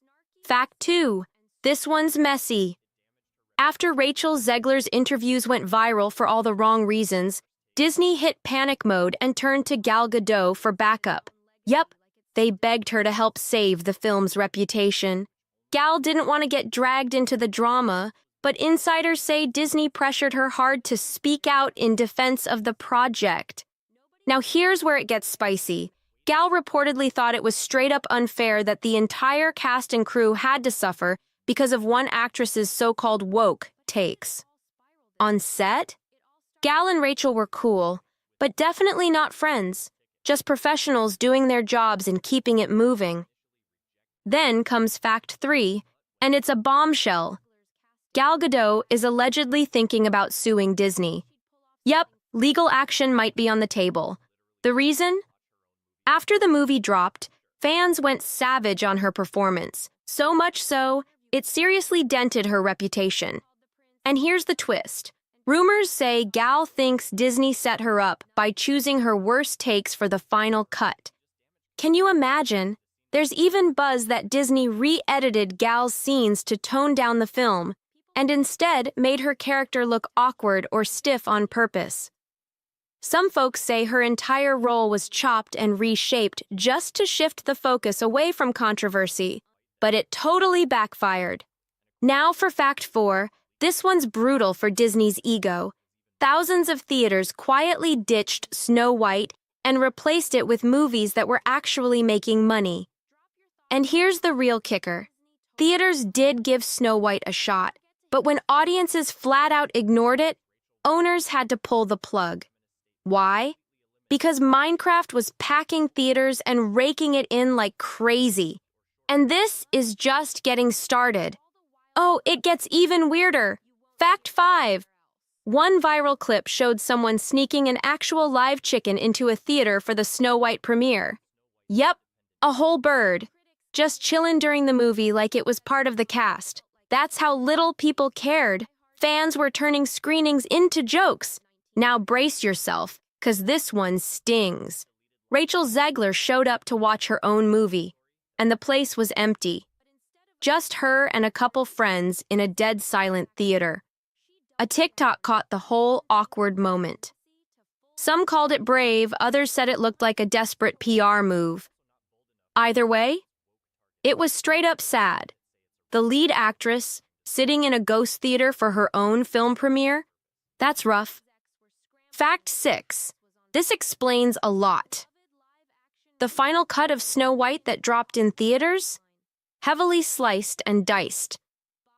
Fact 2. This one's messy. After Rachel Zegler's interviews went viral for all the wrong reasons, Disney hit panic mode and turned to Gal Gadot for backup. Yep, they begged her to help save the film's reputation. Gal didn't want to get dragged into the drama, but insiders say Disney pressured her hard to speak out in defense of the project. Now here's where it gets spicy. Gal reportedly thought it was straight up unfair that the entire cast and crew had to suffer because of one actress's so-called woke takes. On set, Gal and Rachel were cool, but definitely not friends, just professionals doing their jobs and keeping it moving. Then comes fact 3, and it's a bombshell. Gal Gadot is allegedly thinking about suing Disney. Yep, legal action might be on the table. The reason? After the movie dropped, fans went savage on her performance, so much so, it seriously dented her reputation. And here's the twist. Rumors say Gal thinks Disney set her up by choosing her worst takes for the final cut. Can you imagine? There's even buzz that Disney re-edited Gal's scenes to tone down the film, and instead made her character look awkward or stiff on purpose. Some folks say her entire role was chopped and reshaped just to shift the focus away from controversy, but it totally backfired. Now for fact 4, this one's brutal for Disney's ego. Thousands of theaters quietly ditched Snow White and replaced it with movies that were actually making money. And here's the real kicker. Theaters did give Snow White a shot, but when audiences flat out ignored it, owners had to pull the plug. Why? Because Minecraft was packing theaters and raking it in like crazy. And this is just getting started. Oh, it gets even weirder. Fact 5. One viral clip showed someone sneaking an actual live chicken into a theater for the Snow White premiere. Yep, a whole bird. Just chillin' during the movie like it was part of the cast. That's how little people cared. Fans were turning screenings into jokes. Now brace yourself, 'cause this one stings. Rachel Zegler showed up to watch her own movie. and the place was empty. Just her and a couple friends in a dead silent theater. A TikTok caught the whole awkward moment. Some called it brave, others said it looked like a desperate PR move. Either way, it was straight up sad. The lead actress, sitting in a ghost theater for her own film premiere? That's rough. Fact 6. This explains a lot. The final cut of Snow White that dropped in theaters? Heavily sliced and diced.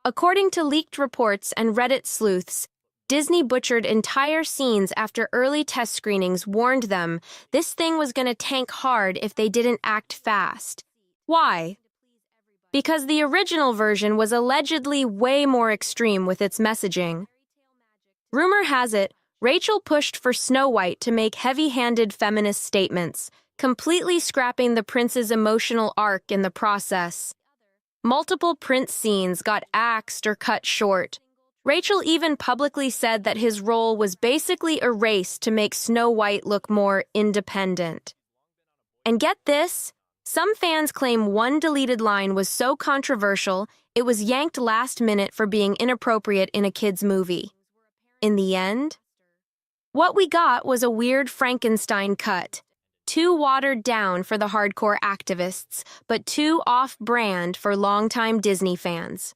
According to leaked reports and Reddit sleuths, Disney butchered entire scenes after early test screenings warned them this thing was going to tank hard if they didn't act fast. Why? Because the original version was allegedly way more extreme with its messaging. Rumor has it, Rachel pushed for Snow White to make heavy-handed feminist statements, completely scrapping the prince's emotional arc in the process. Multiple prince scenes got axed or cut short. Rachel even publicly said that his role was basically erased to make Snow White look more independent. And get this, some fans claim one deleted line was so controversial it was yanked last minute for being inappropriate in a kid's movie. In the end, what we got was a weird Frankenstein cut. Too watered down for the hardcore activists, but too off-brand for longtime Disney fans.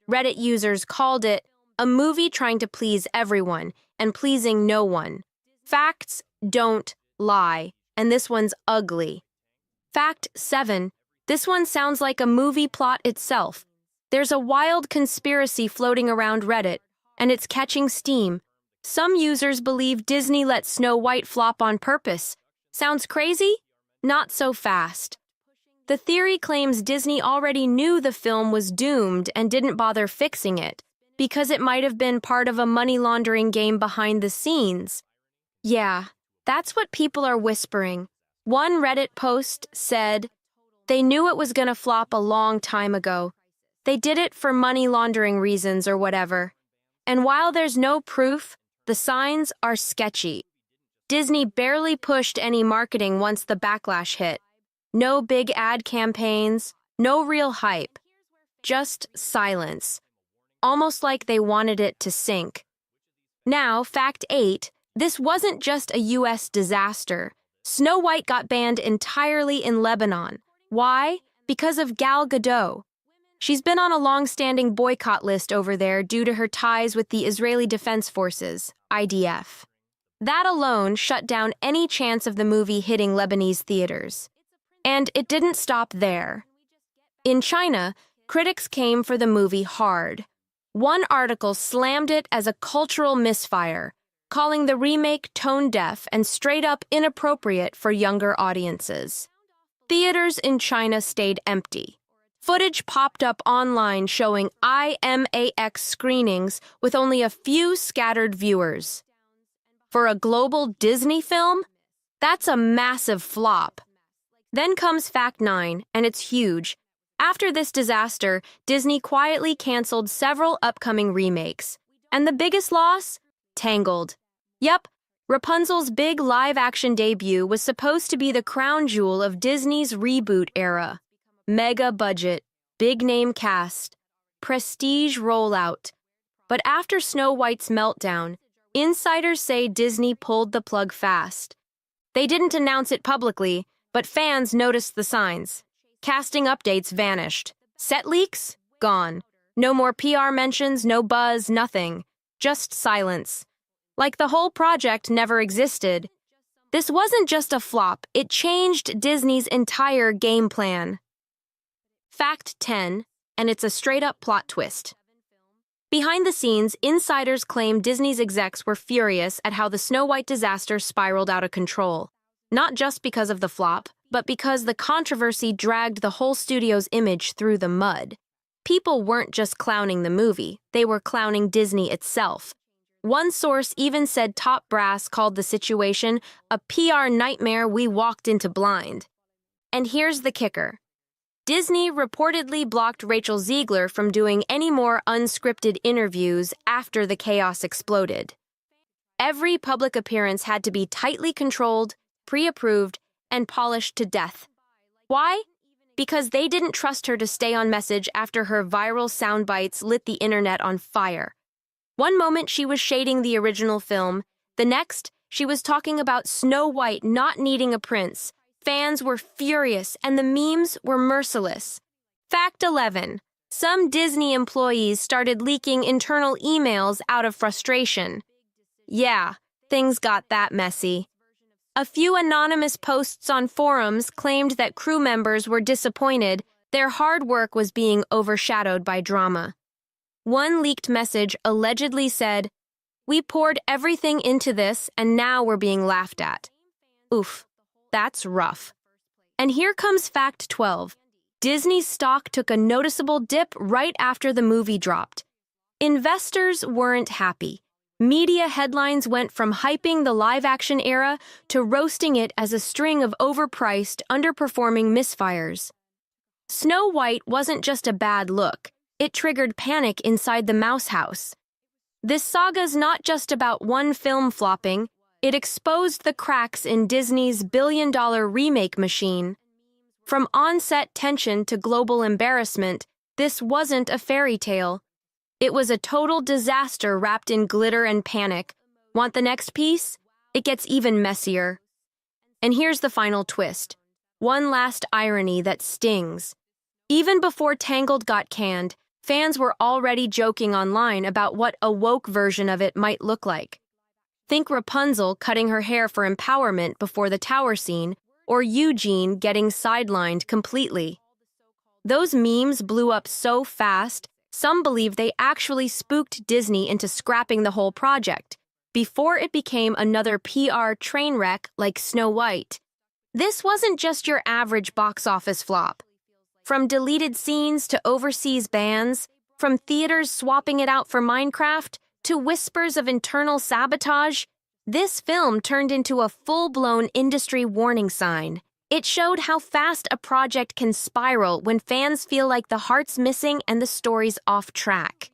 Reddit users called it a movie trying to please everyone and pleasing no one. Facts don't lie, and this one's ugly. Fact 7. This one sounds like a movie plot itself. There's a wild conspiracy floating around Reddit, and it's catching steam. Some users believe Disney let Snow White flop on purpose. Sounds crazy? Not so fast. The theory claims Disney already knew the film was doomed and didn't bother fixing it, because it might have been part of a money laundering game behind the scenes. Yeah, that's what people are whispering. One Reddit post said, "They knew it was gonna flop a long time ago. They did it for money laundering reasons or whatever." And while there's no proof, the signs are sketchy. Disney barely pushed any marketing once the backlash hit. No big ad campaigns, no real hype. Just silence. Almost like they wanted it to sink. Now, fact 8, this wasn't just a US disaster. Snow White got banned entirely in Lebanon. Why? Because of Gal Gadot. She's been on a long-standing boycott list over there due to her ties with the Israeli Defense Forces, IDF. That alone shut down any chance of the movie hitting Lebanese theaters. And it didn't stop there. In China, critics came for the movie hard. One article slammed it as a cultural misfire, calling the remake tone-deaf and straight-up inappropriate for younger audiences. Theaters in China stayed empty. Footage popped up online showing IMAX screenings with only a few scattered viewers. For a global Disney film, that's a massive flop. Then comes fact 9, and it's huge. After this disaster, Disney quietly canceled several upcoming remakes. And the biggest loss? Tangled. Yep, Rapunzel's big live-action debut was supposed to be the crown jewel of Disney's reboot era. Mega budget, big-name cast, prestige rollout. But after Snow White's meltdown, insiders say Disney pulled the plug fast. They didn't announce it publicly, but fans noticed the signs. Casting updates vanished. Set leaks? Gone. No more PR mentions, no buzz, nothing. Just silence. Like the whole project never existed. This wasn't just a flop, it changed Disney's entire game plan. Fact 10, and it's a straight-up plot twist. Behind the scenes, insiders claim Disney's execs were furious at how the Snow White disaster spiraled out of control. Not just because of the flop, but because the controversy dragged the whole studio's image through the mud. People weren't just clowning the movie, they were clowning Disney itself. One source even said top brass called the situation a PR nightmare we walked into blind. And here's the kicker. Disney reportedly blocked Rachel Zegler from doing any more unscripted interviews after the chaos exploded. Every public appearance had to be tightly controlled, pre-approved, and polished to death. Why? because they didn't trust her to stay on message after her viral soundbites lit the internet on fire. One moment she was shading the original film, the next she was talking about Snow White not needing a prince. Fans were furious and the memes were merciless. Fact 11. Some Disney employees started leaking internal emails out of frustration. Yeah, things got that messy. A few anonymous posts on forums claimed that crew members were disappointed their hard work was being overshadowed by drama. One leaked message allegedly said, "We poured everything into this and now we're being laughed at." Oof, that's rough. And here comes fact 12. Disney's stock took a noticeable dip right after the movie dropped. Investors weren't happy. Media headlines went from hyping the live-action era to roasting it as a string of overpriced, underperforming misfires. Snow White wasn't just a bad look. It triggered panic inside the Mouse House. This saga's not just about one film flopping. It exposed the cracks in Disney's billion-dollar remake machine. From on-set tension to global embarrassment, this wasn't a fairy tale. It was a total disaster wrapped in glitter and panic. Want the next piece? It gets even messier. And here's the final twist. One last irony that stings. Even before Tangled got canned, fans were already joking online about what a woke version of it might look like. Think Rapunzel cutting her hair for empowerment before the tower scene, or Eugene getting sidelined completely. Those memes blew up so fast, some believe they actually spooked Disney into scrapping the whole project, before it became another PR train wreck like Snow White. This wasn't just your average box office flop. From deleted scenes to overseas bans, from theaters swapping it out for Minecraft, to whispers of internal sabotage, this film turned into a full-blown industry warning sign. It showed how fast a project can spiral when fans feel like the heart's missing and the story's off track.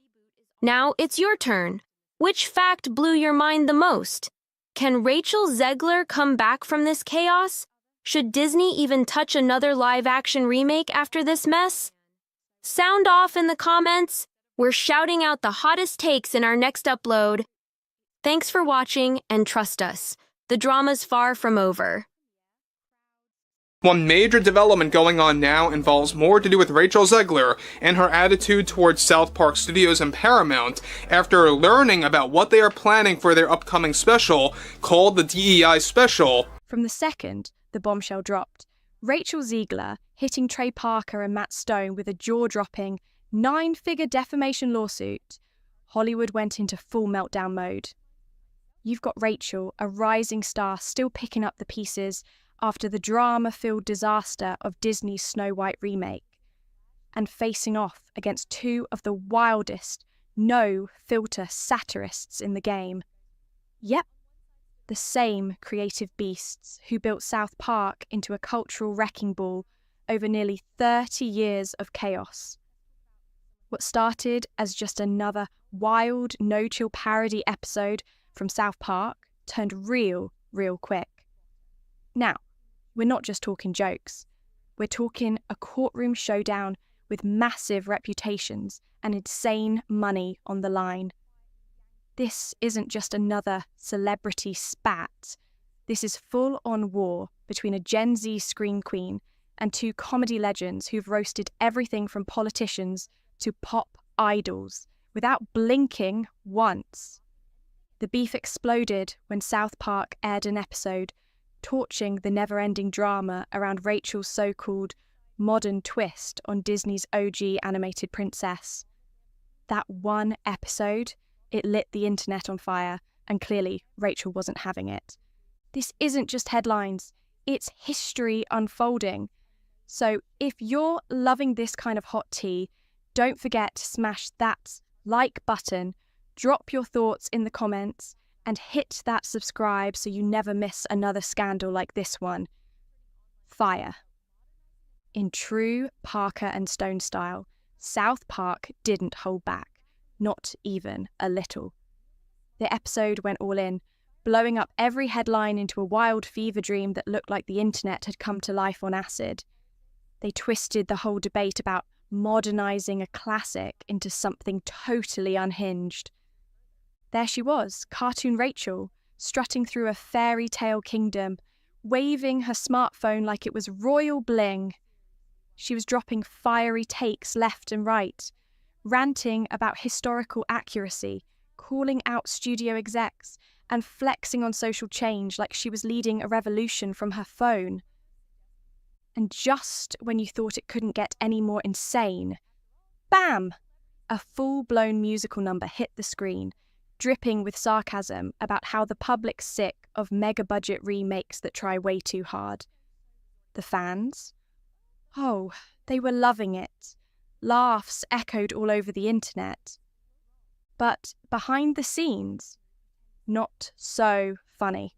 Now it's your turn. Which fact blew your mind the most? Can Rachel Zegler come back from this chaos? Should Disney even touch another live-action remake after this mess? Sound off in the comments. We're shouting out the hottest takes in our next upload. Thanks for watching, and trust us, the drama's far from over. One major development going on now involves more to do with Rachel Zegler and her attitude towards South Park Studios and Paramount after learning about what they are planning for their upcoming special called the DEI Special. From the second the bombshell dropped, Rachel Zegler hitting Trey Parker and Matt Stone with a jaw-dropping 9-figure defamation lawsuit, Hollywood went into full meltdown mode. You've got Rachel, a rising star, still picking up the pieces after the drama-filled disaster of Disney's Snow White remake, and facing off against two of the wildest, no-filter satirists in the game. Yep, the same creative beasts who built South Park into a cultural wrecking ball over nearly 30 years of chaos. What started as just another wild, no-chill parody episode from South Park turned real quick. Now, we're not just talking jokes. We're talking a courtroom showdown with massive reputations and insane money on the line. This isn't just another celebrity spat. This is full-on war between a Gen Z scream queen and two comedy legends who've roasted everything from politicians to pop idols without blinking once. The beef exploded when South Park aired an episode torching the never-ending drama around Rachel's so-called modern twist on Disney's OG animated princess. That one episode, it lit the internet on fire, and clearly Rachel wasn't having it. This isn't just headlines, it's history unfolding. So if you're loving this kind of hot tea, don't forget to smash that like button, drop your thoughts in the comments, and hit that subscribe so you never miss another scandal like this one. Fire. In true Parker and Stone style, South Park didn't hold back, not even a little. The episode went all in, blowing up every headline into a wild fever dream that looked like the internet had come to life on acid. They twisted the whole debate about modernizing a classic into something totally unhinged. There she was, cartoon Rachel, strutting through a fairy tale kingdom, waving her smartphone like it was royal bling. She was dropping fiery takes left and right, ranting about historical accuracy, calling out studio execs, and flexing on social change like she was leading a revolution from her phone. And just when you thought it couldn't get any more insane, bam! A full-blown musical number hit the screen, dripping with sarcasm about how the public's sick of mega-budget remakes that try way too hard. The fans? Oh, they were loving it. Laughs echoed all over the internet. But behind the scenes, not so funny.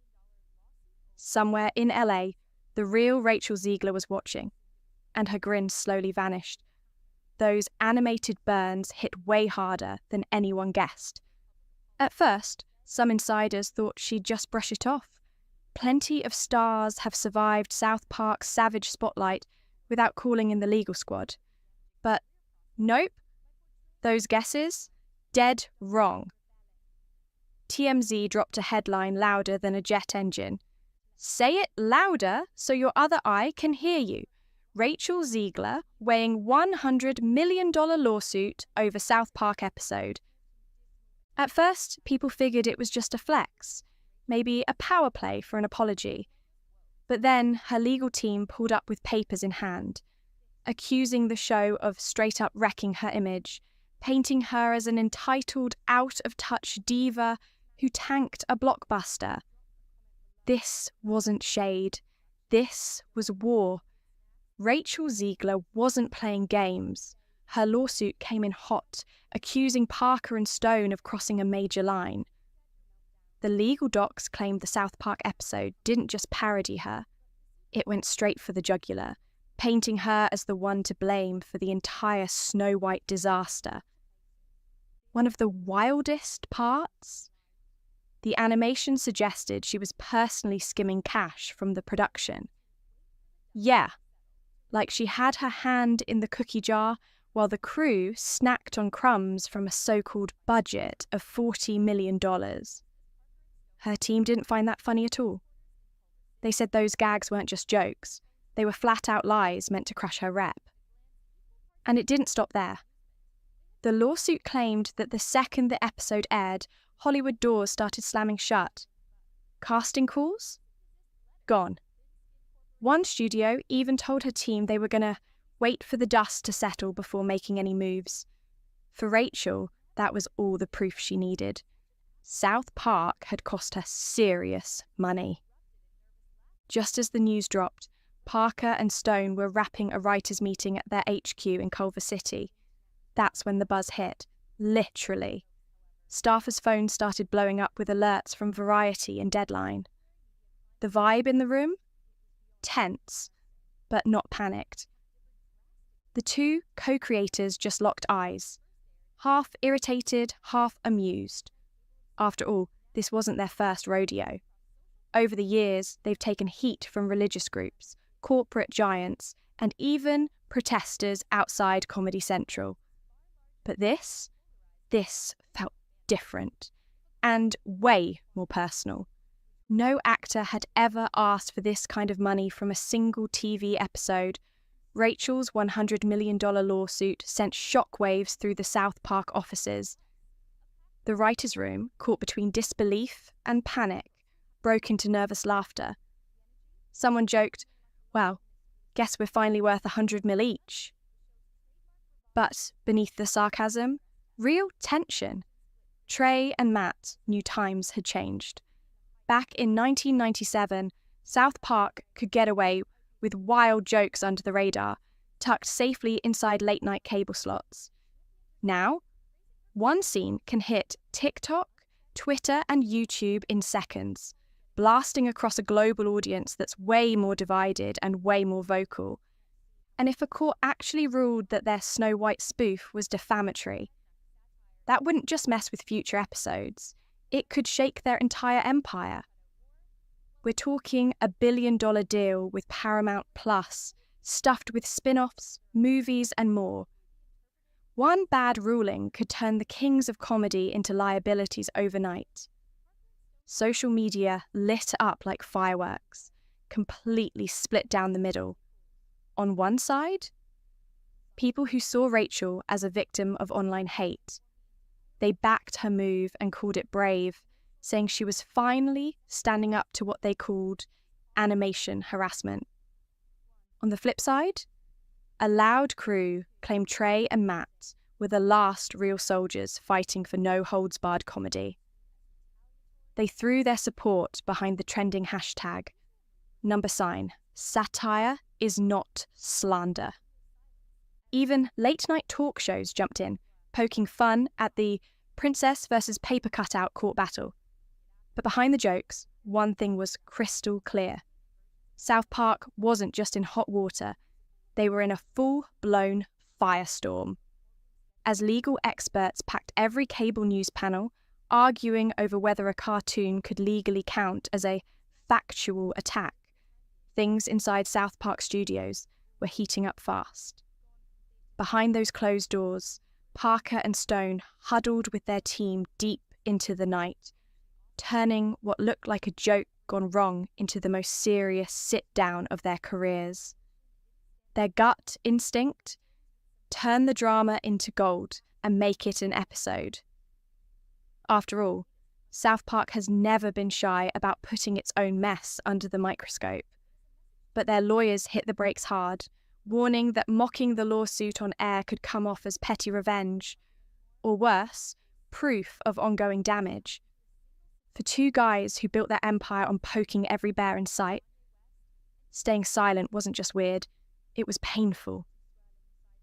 Somewhere in LA, the real Rachel Zegler was watching, and her grin slowly vanished. Those animated burns hit way harder than anyone guessed. At first, some insiders thought she'd just brush it off. Plenty of stars have survived South Park's savage spotlight without calling in the legal squad. But nope, those guesses, dead wrong. TMZ dropped a headline louder than a jet engine. Say it louder so your other eye can hear you. Rachel Zegler weighing $100 million lawsuit over South Park episode. At first, people figured it was just a flex, maybe a power play for an apology. But then her legal team pulled up with papers in hand, accusing the show of straight up wrecking her image, painting her as an entitled, out-of-touch diva who tanked a blockbuster. This wasn't shade. This was war. Rachel Zegler wasn't playing games. Her lawsuit came in hot, accusing Parker and Stone of crossing a major line. The legal docs claimed the South Park episode didn't just parody her. It went straight for the jugular, painting her as the one to blame for the entire Snow White disaster. One of the wildest parts? The animation suggested she was personally skimming cash from the production. Yeah, like she had her hand in the cookie jar while the crew snacked on crumbs from a so-called budget of $40 million. Her team didn't find that funny at all. They said those gags weren't just jokes. They were flat-out lies meant to crush her rep. And it didn't stop there. The lawsuit claimed that the second the episode aired, Hollywood doors started slamming shut. Casting calls? Gone. One studio even told her team they were going to wait for the dust to settle before making any moves. For Rachel, that was all the proof she needed. South Park had cost her serious money. Just as the news dropped, Parker and Stone were wrapping a writers' meeting at their HQ in Culver City. That's when the buzz hit, literally. Staffers' phones started blowing up with alerts from Variety and Deadline. The vibe in the room? Tense, but not panicked. The two co-creators just locked eyes, half irritated, half amused. After all, this wasn't their first rodeo. Over the years, they've taken heat from religious groups, corporate giants, and even protesters outside Comedy Central. But this felt different, and way more personal. No actor had ever asked for this kind of money from a single TV episode. Rachel's $100 million lawsuit sent shockwaves through the South Park offices. The writer's room, caught between disbelief and panic, broke into nervous laughter. Someone joked, "Well, guess we're finally worth $100 million each." But beneath the sarcasm, real tension. Trey and Matt knew times had changed. Back in 1997, South Park could get away with wild jokes under the radar, tucked safely inside late-night cable slots. Now, one scene can hit TikTok, Twitter, and YouTube in seconds, blasting across a global audience that's way more divided and way more vocal. And if a court actually ruled that their Snow White spoof was defamatory, that wouldn't just mess with future episodes. It could shake their entire empire. We're talking $1 billion deal with Paramount Plus stuffed with spin-offs, movies, and more. One bad ruling could turn the kings of comedy into liabilities overnight. Social media lit up like fireworks, completely split down the middle. On one side, people who saw Rachel as a victim of online hate. They backed her move and called it brave, saying she was finally standing up to what they called animation harassment. On the flip side, a loud crew claimed Trey and Matt were the last real soldiers fighting for no-holds-barred comedy. They threw their support behind the trending hashtag, #satire is not slander. Even late-night talk shows jumped in, poking fun at the princess versus paper cutout court battle. But behind the jokes, one thing was crystal clear. South Park wasn't just in hot water, they were in a full-blown firestorm. As legal experts packed every cable news panel, arguing over whether a cartoon could legally count as a factual attack, things inside South Park studios were heating up fast. Behind those closed doors, Parker and Stone huddled with their team deep into the night, turning what looked like a joke gone wrong into the most serious sit-down of their careers. Their gut instinct: turn the drama into gold and make it an episode. After all, South Park has never been shy about putting its own mess under the microscope. But their lawyers hit the brakes hard, warning that mocking the lawsuit on air could come off as petty revenge, or worse, proof of ongoing damage. For two guys who built their empire on poking every bear in sight, staying silent wasn't just weird, it was painful.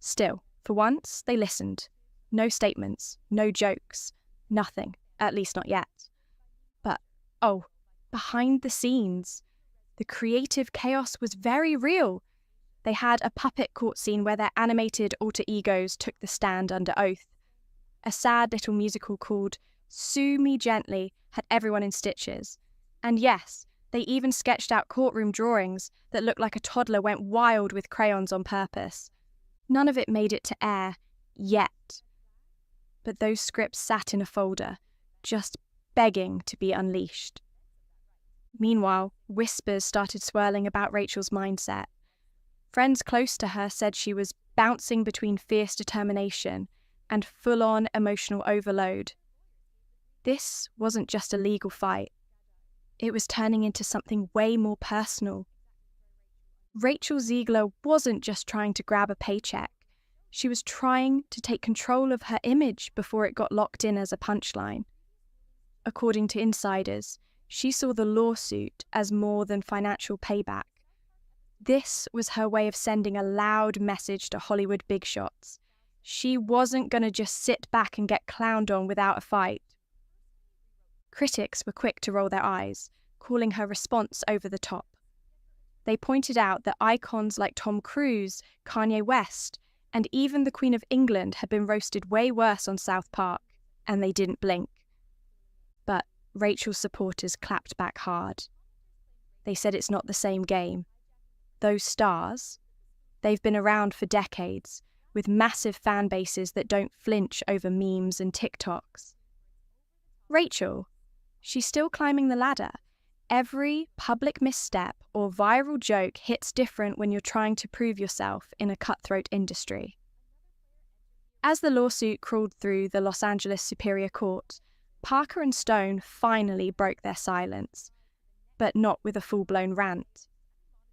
Still, for once, they listened. No statements, no jokes, nothing, at least not yet. But, behind the scenes, the creative chaos was very real. They had a puppet court scene where their animated alter egos took the stand under oath. A sad little musical called Sue Me Gently had everyone in stitches. And yes, they even sketched out courtroom drawings that looked like a toddler went wild with crayons on purpose. None of it made it to air, yet. But those scripts sat in a folder, just begging to be unleashed. Meanwhile, whispers started swirling about Rachel's mindset. Friends close to her said she was bouncing between fierce determination and full-on emotional overload. This wasn't just a legal fight. It was turning into something way more personal. Rachel Zegler wasn't just trying to grab a paycheck. She was trying to take control of her image before it got locked in as a punchline. According to insiders, she saw the lawsuit as more than financial payback. This was her way of sending a loud message to Hollywood big shots. She wasn't going to just sit back and get clowned on without a fight. Critics were quick to roll their eyes, calling her response over the top. They pointed out that icons like Tom Cruise, Kanye West, and even the Queen of England had been roasted way worse on South Park, and they didn't blink. But Rachel's supporters clapped back hard. They said it's not the same game. Those stars, they've been around for decades, with massive fan bases that don't flinch over memes and TikToks. Rachel, she's still climbing the ladder. Every public misstep or viral joke hits different when you're trying to prove yourself in a cutthroat industry. As the lawsuit crawled through the Los Angeles Superior Court, Parker and Stone finally broke their silence, but not with a full-blown rant.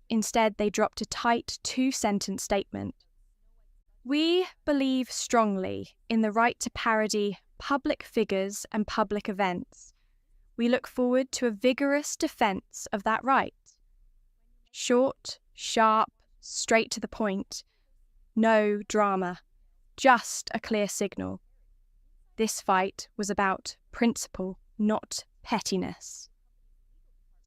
Instead, they dropped a tight 2-sentence statement. We believe strongly in the right to parody public figures and public events. We look forward to a vigorous defense of that right. Short, sharp, straight to the point. No drama, just a clear signal. This fight was about principle, not pettiness.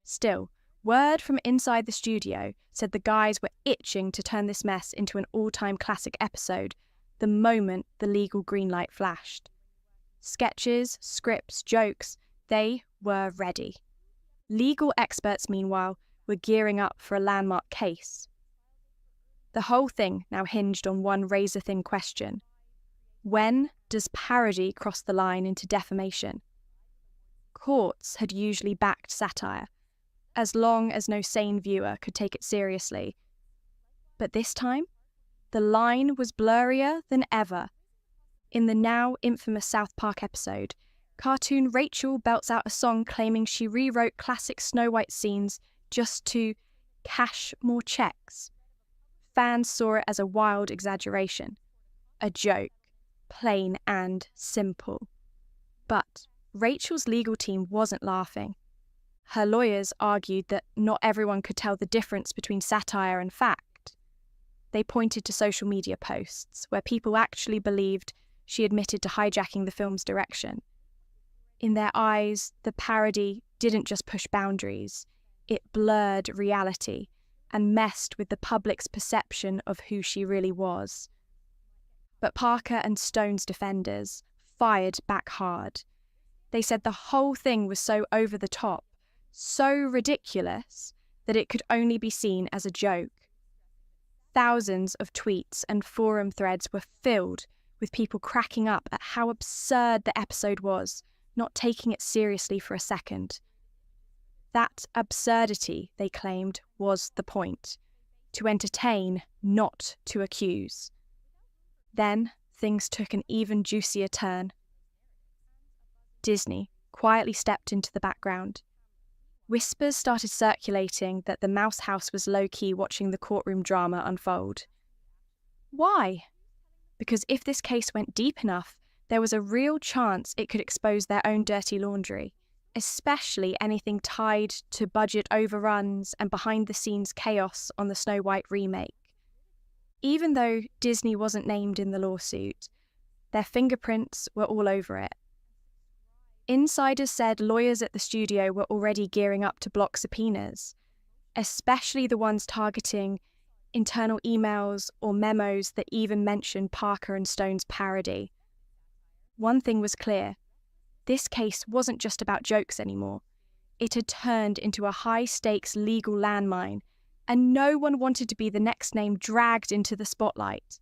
Still, word from inside the studio said the guys were itching to turn this mess into an all-time classic episode the moment the legal green light flashed. Sketches, scripts, jokes, they were ready. Legal experts, meanwhile, were gearing up for a landmark case. The whole thing now hinged on one razor-thin question. When does parody cross the line into defamation? Courts had usually backed satire, as long as no sane viewer could take it seriously. But this time, the line was blurrier than ever. In the now infamous South Park episode, cartoon Rachel belts out a song claiming she rewrote classic Snow White scenes just to cash more checks. Fans saw it as a wild exaggeration, a joke, plain and simple. But Rachel's legal team wasn't laughing. Her lawyers argued that not everyone could tell the difference between satire and fact. They pointed to social media posts where people actually believed she admitted to hijacking the film's direction. In their eyes, the parody didn't just push boundaries, it blurred reality and messed with the public's perception of who she really was. But Parker and Stone's defenders fired back hard. They said the whole thing was so over the top, so ridiculous, that it could only be seen as a joke. Thousands of tweets and forum threads were filled with people cracking up at how absurd the episode was, not taking it seriously for a second. That absurdity, they claimed, was the point. To entertain, not to accuse. Then things took an even juicier turn. Disney quietly stepped into the background. Whispers started circulating that the Mouse House was low-key watching the courtroom drama unfold. Why? Because if this case went deep enough, there was a real chance it could expose their own dirty laundry, especially anything tied to budget overruns and behind-the-scenes chaos on the Snow White remake. Even though Disney wasn't named in the lawsuit, their fingerprints were all over it. Insiders said lawyers at the studio were already gearing up to block subpoenas, especially the ones targeting internal emails or memos that even mentioned Parker and Stone's parody. One thing was clear. This case wasn't just about jokes anymore. It had turned into a high-stakes legal landmine, and no one wanted to be the next name dragged into the spotlight.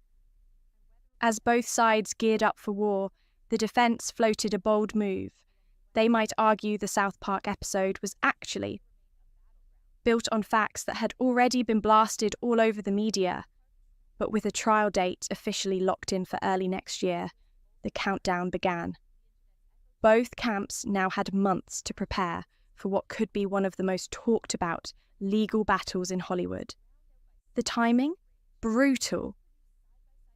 As both sides geared up for war, the defense floated a bold move. They might argue the South Park episode was actually built on facts that had already been blasted all over the media. But with a trial date officially locked in for early next year, the countdown began. Both camps now had months to prepare for what could be one of the most talked about legal battles in Hollywood. The timing? Brutal.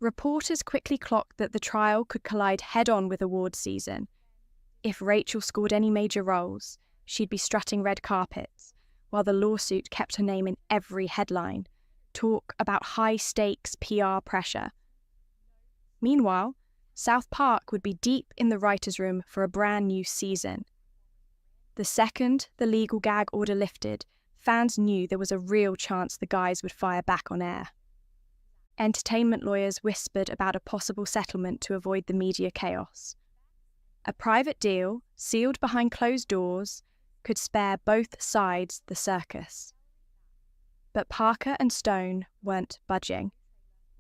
Reporters quickly clocked that the trial could collide head-on with awards season. If Rachel scored any major roles, she'd be strutting red carpets, while the lawsuit kept her name in every headline. Talk about high-stakes PR pressure. Meanwhile, South Park would be deep in the writer's room for a brand new season. The second the legal gag order lifted, fans knew there was a real chance the guys would fire back on air. Entertainment lawyers whispered about a possible settlement to avoid the media chaos. A private deal, sealed behind closed doors, could spare both sides the circus. But Parker and Stone weren't budging.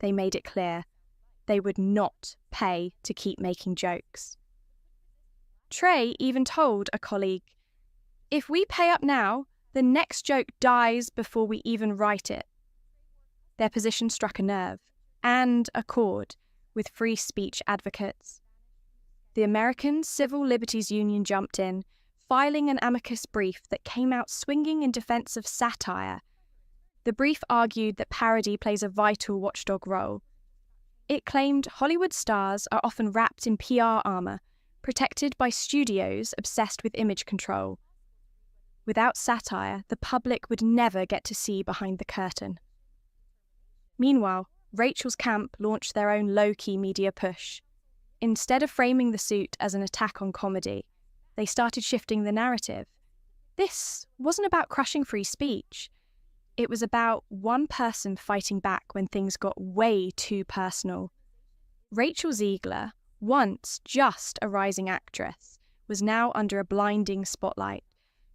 They made it clear they would not pay to keep making jokes. Trey even told a colleague, "If we pay up now, the next joke dies before we even write it." Their position struck a nerve, and a chord, with free speech advocates. The American Civil Liberties Union jumped in, filing an amicus brief that came out swinging in defense of satire. The brief argued that parody plays a vital watchdog role. It claimed Hollywood stars are often wrapped in PR armor, protected by studios obsessed with image control. Without satire, the public would never get to see behind the curtain. Meanwhile, Rachel's camp launched their own low-key media push. Instead of framing the suit as an attack on comedy, they started shifting the narrative. This wasn't about crushing free speech. It was about one person fighting back when things got way too personal. Rachel Zegler, once just a rising actress, was now under a blinding spotlight,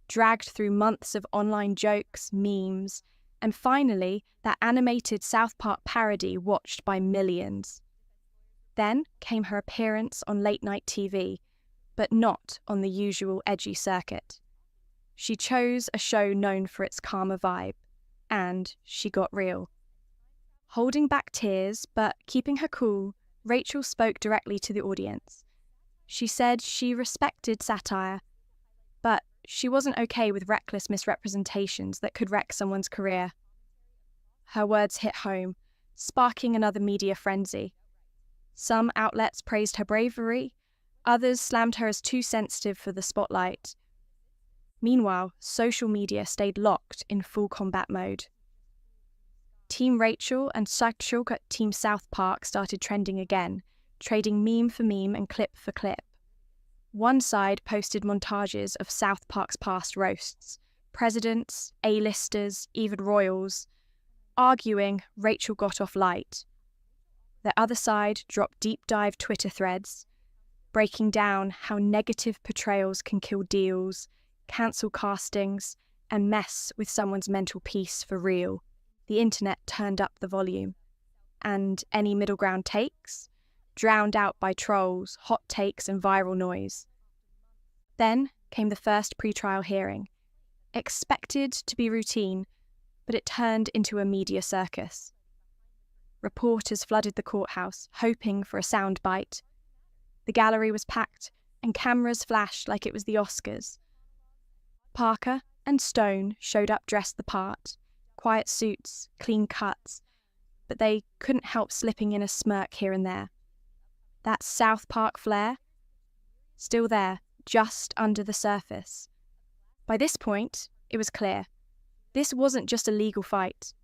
dragged through months of online jokes, memes, and finally, that animated South Park parody watched by millions. Then came her appearance on late-night TV, but not on the usual edgy circuit. She chose a show known for its calmer vibe, and she got real. Holding back tears, but keeping her cool, Rachel spoke directly to the audience. She said she respected satire, but she wasn't okay with reckless misrepresentations that could wreck someone's career. Her words hit home, sparking another media frenzy. Some outlets praised her bravery, others slammed her as too sensitive for the spotlight. Meanwhile, social media stayed locked in full combat mode. Team Rachel and Shulk Team South Park started trending again, trading meme for meme and clip for clip. One side posted montages of South Park's past roasts, presidents, A-listers, even royals, arguing Rachel got off light. The other side dropped deep-dive Twitter threads, breaking down how negative portrayals can kill deals, cancel castings, and mess with someone's mental peace for real. The internet turned up the volume, and any middle ground takes, drowned out by trolls, hot takes, and viral noise. Then came the first pre-trial hearing, expected to be routine, but it turned into a media circus. Reporters flooded the courthouse, hoping for a soundbite. The gallery was packed, and cameras flashed like it was the Oscars. Parker and Stone showed up dressed the part, quiet suits, clean cuts, but they couldn't help slipping in a smirk here and there. That South Park flair, still there, just under the surface. By this point, it was clear. This wasn't just a legal fight.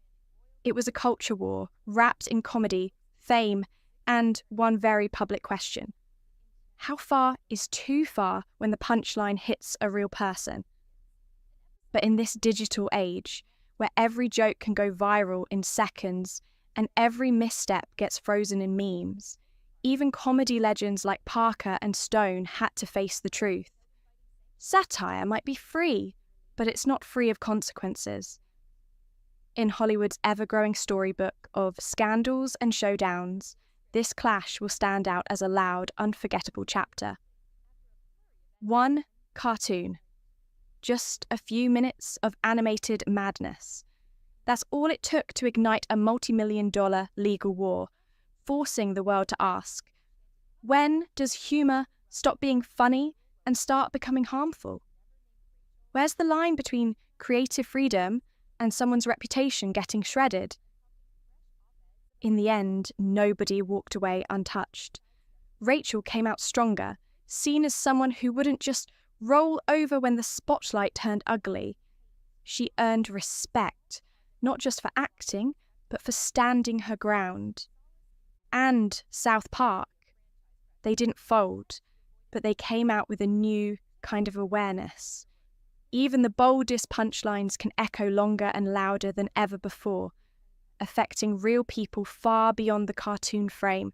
It was a culture war, wrapped in comedy, fame, and one very public question. How far is too far when the punchline hits a real person? But in this digital age, where every joke can go viral in seconds and every misstep gets frozen in memes, even comedy legends like Parker and Stone had to face the truth. Satire might be free, but it's not free of consequences. In Hollywood's ever-growing storybook of scandals and showdowns, this clash will stand out as a loud, unforgettable chapter. One cartoon. Just a few minutes of animated madness. That's all it took to ignite a multi-million-dollar legal war, forcing the world to ask, when does humour stop being funny and start becoming harmful? Where's the line between creative freedom and someone's reputation getting shredded? In the end, nobody walked away untouched. Rachel came out stronger, seen as someone who wouldn't just roll over when the spotlight turned ugly. She earned respect, not just for acting, but for standing her ground. And South Park. They didn't fold, but they came out with a new kind of awareness. Even the boldest punchlines can echo longer and louder than ever before, affecting real people far beyond the cartoon frame.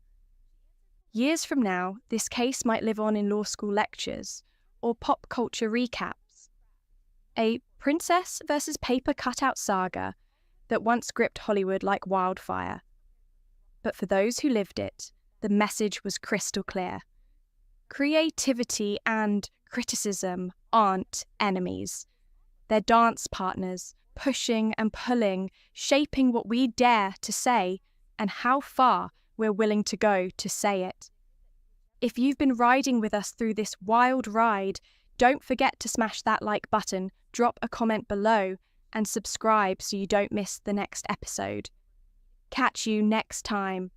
Years from now, this case might live on in law school lectures or pop culture recaps. A princess versus paper cutout saga that once gripped Hollywood like wildfire. But for those who lived it, the message was crystal clear. Creativity and criticism aren't enemies. They're dance partners, pushing and pulling, shaping what we dare to say and how far we're willing to go to say it. If you've been riding with us through this wild ride, don't forget to smash that like button, drop a comment below, and subscribe so you don't miss the next episode. Catch you next time.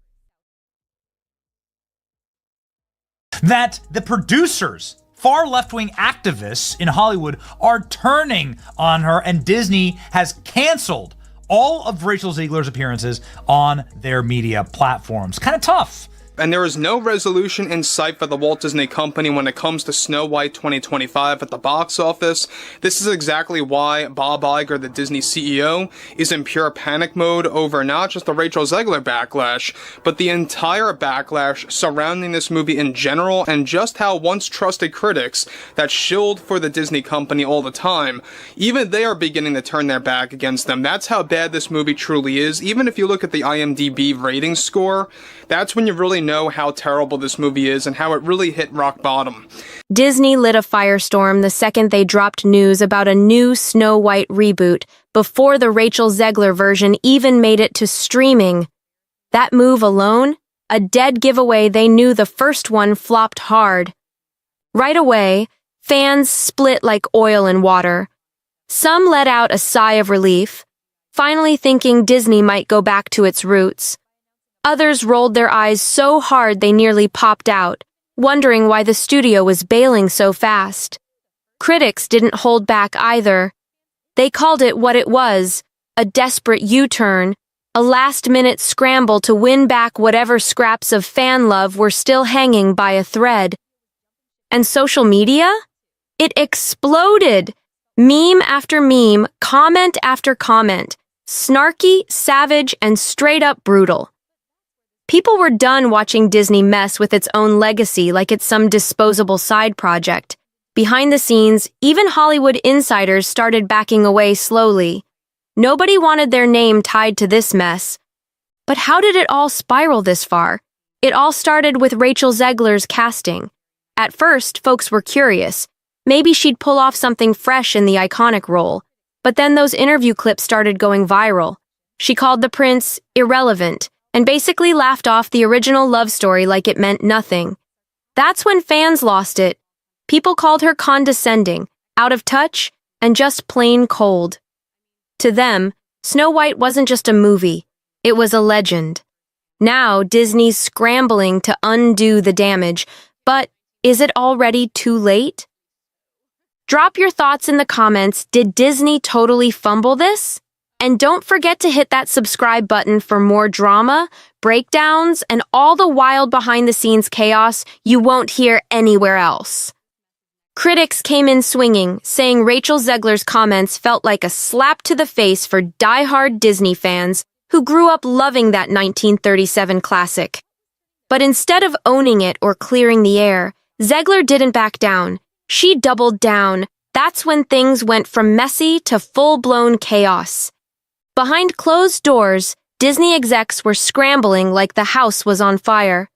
That the producers, far left-wing activists in Hollywood, are turning on her, and Disney has canceled all of Rachel Zegler's appearances on their media platforms. Kind of tough and there is no resolution in sight for the Walt Disney Company when it comes to Snow White 2025 at the box office. This is exactly why Bob Iger, the Disney CEO, is in pure panic mode over not just the Rachel Zegler backlash, but the entire backlash surrounding this movie in general, and just how once trusted critics that shilled for the Disney Company all the time, even they are beginning to turn their back against them. That's how bad this movie truly is. Even if you look at the IMDb rating score, that's when you really know how terrible this movie is and how it really hit rock bottom. Disney lit a firestorm the second they dropped news about a new Snow White reboot before the Rachel Zegler version even made it to streaming. That move alone, a dead giveaway they knew the first one flopped hard. Right away, fans split like oil in water. Some let out a sigh of relief, finally thinking Disney might go back to its roots. Others rolled their eyes so hard they nearly popped out, wondering why the studio was bailing so fast. Critics didn't hold back either. They called it what it was, a desperate U-turn, a last-minute scramble to win back whatever scraps of fan love were still hanging by a thread. And social media? It exploded! Meme after meme, comment after comment, snarky, savage, and straight-up brutal. People were done watching Disney mess with its own legacy like it's some disposable side project. Behind the scenes, even Hollywood insiders started backing away slowly. Nobody wanted their name tied to this mess. But how did it all spiral this far? It all started with Rachel Zegler's casting. At first, folks were curious. Maybe she'd pull off something fresh in the iconic role. But then those interview clips started going viral. She called the prince irrelevant, and basically laughed off the original love story like it meant nothing. That's when fans lost it. People called her condescending, out of touch, and just plain cold. To them, Snow White wasn't just a movie, it was a legend. Now Disney's scrambling to undo the damage, but is it already too late? Drop your thoughts in the comments. Did Disney totally fumble this? And don't forget to hit that subscribe button for more drama, breakdowns, and all the wild behind-the-scenes chaos you won't hear anywhere else. Critics came in swinging, saying Rachel Zegler's comments felt like a slap to the face for die-hard Disney fans who grew up loving that 1937 classic. But instead of owning it or clearing the air, Zegler didn't back down. She doubled down. That's when things went from messy to full-blown chaos. Behind closed doors, Disney execs were scrambling like the house was on fire.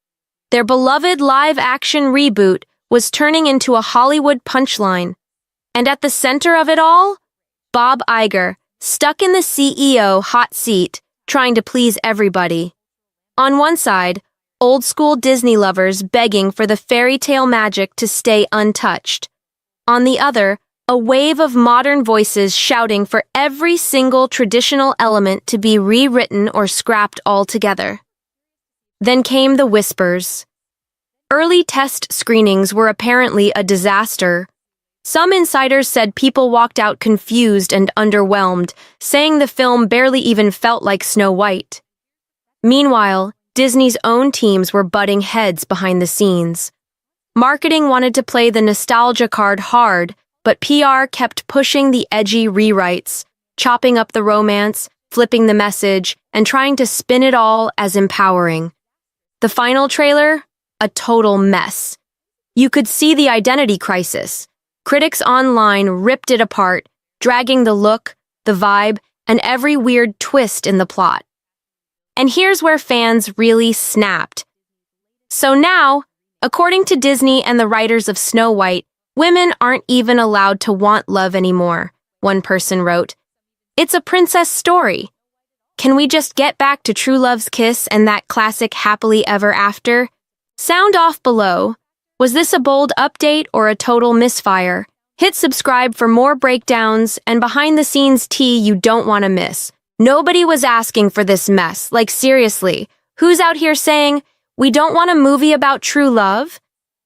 Their beloved live-action reboot was turning into a Hollywood punchline. And at the center of it all, Bob Iger, stuck in the CEO hot seat, trying to please everybody. On one side, old-school Disney lovers begging for the fairy tale magic to stay untouched. On the other, a wave of modern voices shouting for every single traditional element to be rewritten or scrapped altogether. Then came the whispers. Early test screenings were apparently a disaster. Some insiders said people walked out confused and underwhelmed, saying the film barely even felt like Snow White. Meanwhile, Disney's own teams were butting heads behind the scenes. Marketing wanted to play the nostalgia card hard, but PR kept pushing the edgy rewrites, chopping up the romance, flipping the message, and trying to spin it all as empowering. The final trailer? A total mess. You could see the identity crisis. Critics online ripped it apart, dragging the look, the vibe, and every weird twist in the plot. And here's where fans really snapped. So now, according to Disney and the writers of Snow White, women aren't even allowed to want love anymore, one person wrote. It's a princess story. Can we just get back to true love's kiss and that classic happily ever after? Sound off below. Was this a bold update or a total misfire? Hit subscribe for more breakdowns and behind-the-scenes tea you don't want to miss. Nobody was asking for this mess. Like, seriously, who's out here saying, we don't want a movie about true love?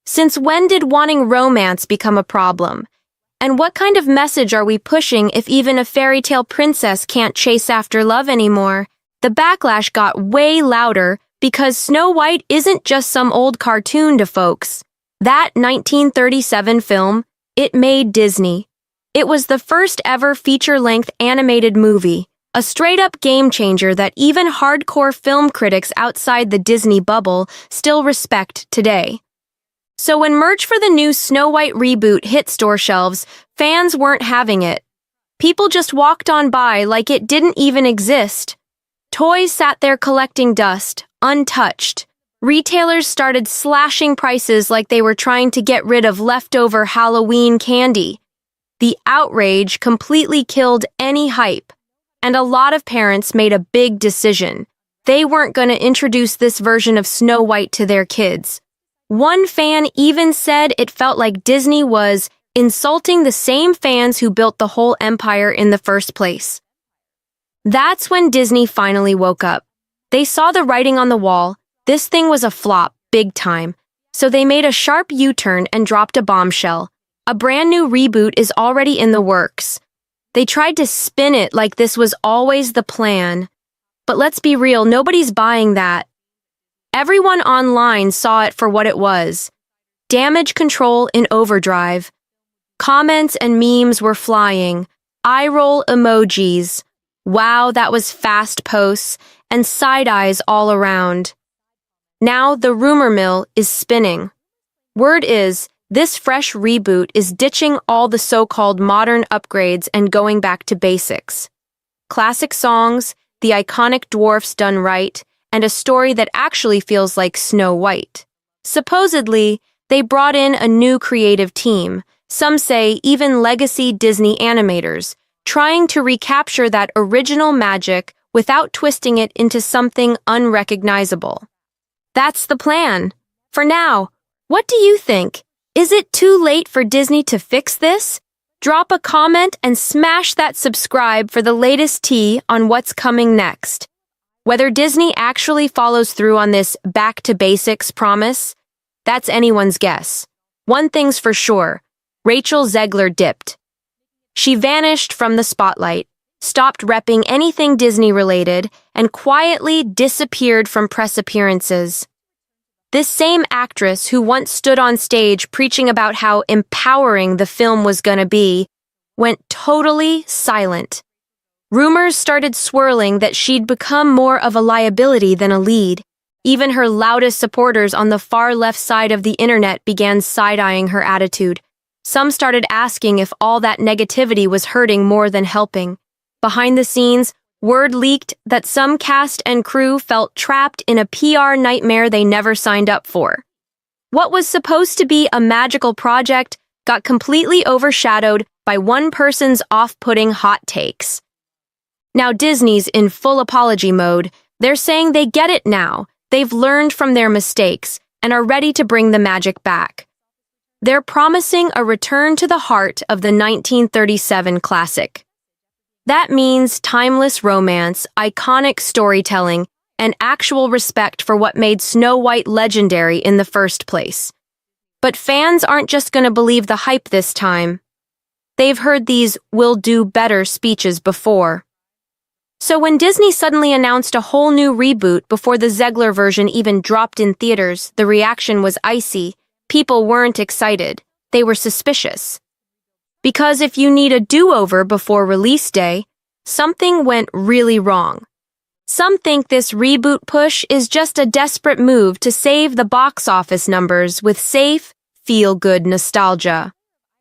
Since when did wanting romance become a problem? And what kind of message are we pushing if even a fairy tale princess can't chase after love anymore? The backlash got way louder Because Snow White isn't just some old cartoon to folks. That 1937 film, it made Disney. It was the first ever feature-length animated movie, a straight-up game-changer that even hardcore film critics outside the Disney bubble still respect today. So when merch for the new Snow White reboot hit store shelves, fans weren't having it. People just walked on by like it didn't even exist. Toys sat there collecting dust, untouched. Retailers started slashing prices like they were trying to get rid of leftover Halloween candy. The outrage completely killed any hype, and a lot of parents made a big decision. They weren't going to introduce this version of Snow White to their kids. One fan even said it felt like Disney was insulting the same fans who built the whole empire in the first place. That's when Disney finally woke up. They saw the writing on the wall. This thing was a flop, big time. So they made a sharp U-turn and dropped a bombshell. A brand new reboot is already in the works. They tried to spin it like this was always the plan. But let's be real, nobody's buying that. Everyone online saw it for what it was. Damage control in overdrive. Comments and memes were flying. Eye-roll emojis. Wow, that was fast posts, and side eyes all around. Now the rumor mill is spinning. Word is, this fresh reboot is ditching all the so-called modern upgrades and going back to basics. Classic songs, the iconic dwarfs done right, and a story that actually feels like Snow White. Supposedly, they brought in a new creative team, some say even legacy Disney animators, trying to recapture that original magic without twisting it into something unrecognizable. That's the plan. For now, what do you think? Is it too late for Disney to fix this? Drop a comment and smash that subscribe for the latest tea on what's coming next. Whether Disney actually follows through on this back to basics promise, that's anyone's guess. One thing's for sure, Rachel Zegler dipped. She vanished from the spotlight, stopped repping anything Disney-related, and quietly disappeared from press appearances. This same actress who once stood on stage preaching about how empowering the film was gonna be, went totally silent. Rumors started swirling that she'd become more of a liability than a lead. Even her loudest supporters on the far left side of the internet began side-eyeing her attitude. Some started asking if all that negativity was hurting more than helping. Behind the scenes, word leaked that some cast and crew felt trapped in a PR nightmare they never signed up for. What was supposed to be a magical project got completely overshadowed by one person's off-putting hot takes. Now Disney's in full apology mode. They're saying they get it now. They've learned from their mistakes and are ready to bring the magic back. They're promising a return to the heart of the 1937 classic. That means timeless romance, iconic storytelling, and actual respect for what made Snow White legendary in the first place. But fans aren't just going to believe the hype this time. They've heard these "we'll do better" speeches before. So when Disney suddenly announced a whole new reboot before the Zegler version even dropped in theaters, the reaction was icy. People weren't excited. They were suspicious. Because if you need a do-over before release day, something went really wrong. Some think this reboot push is just a desperate move to save the box office numbers with safe, feel-good nostalgia.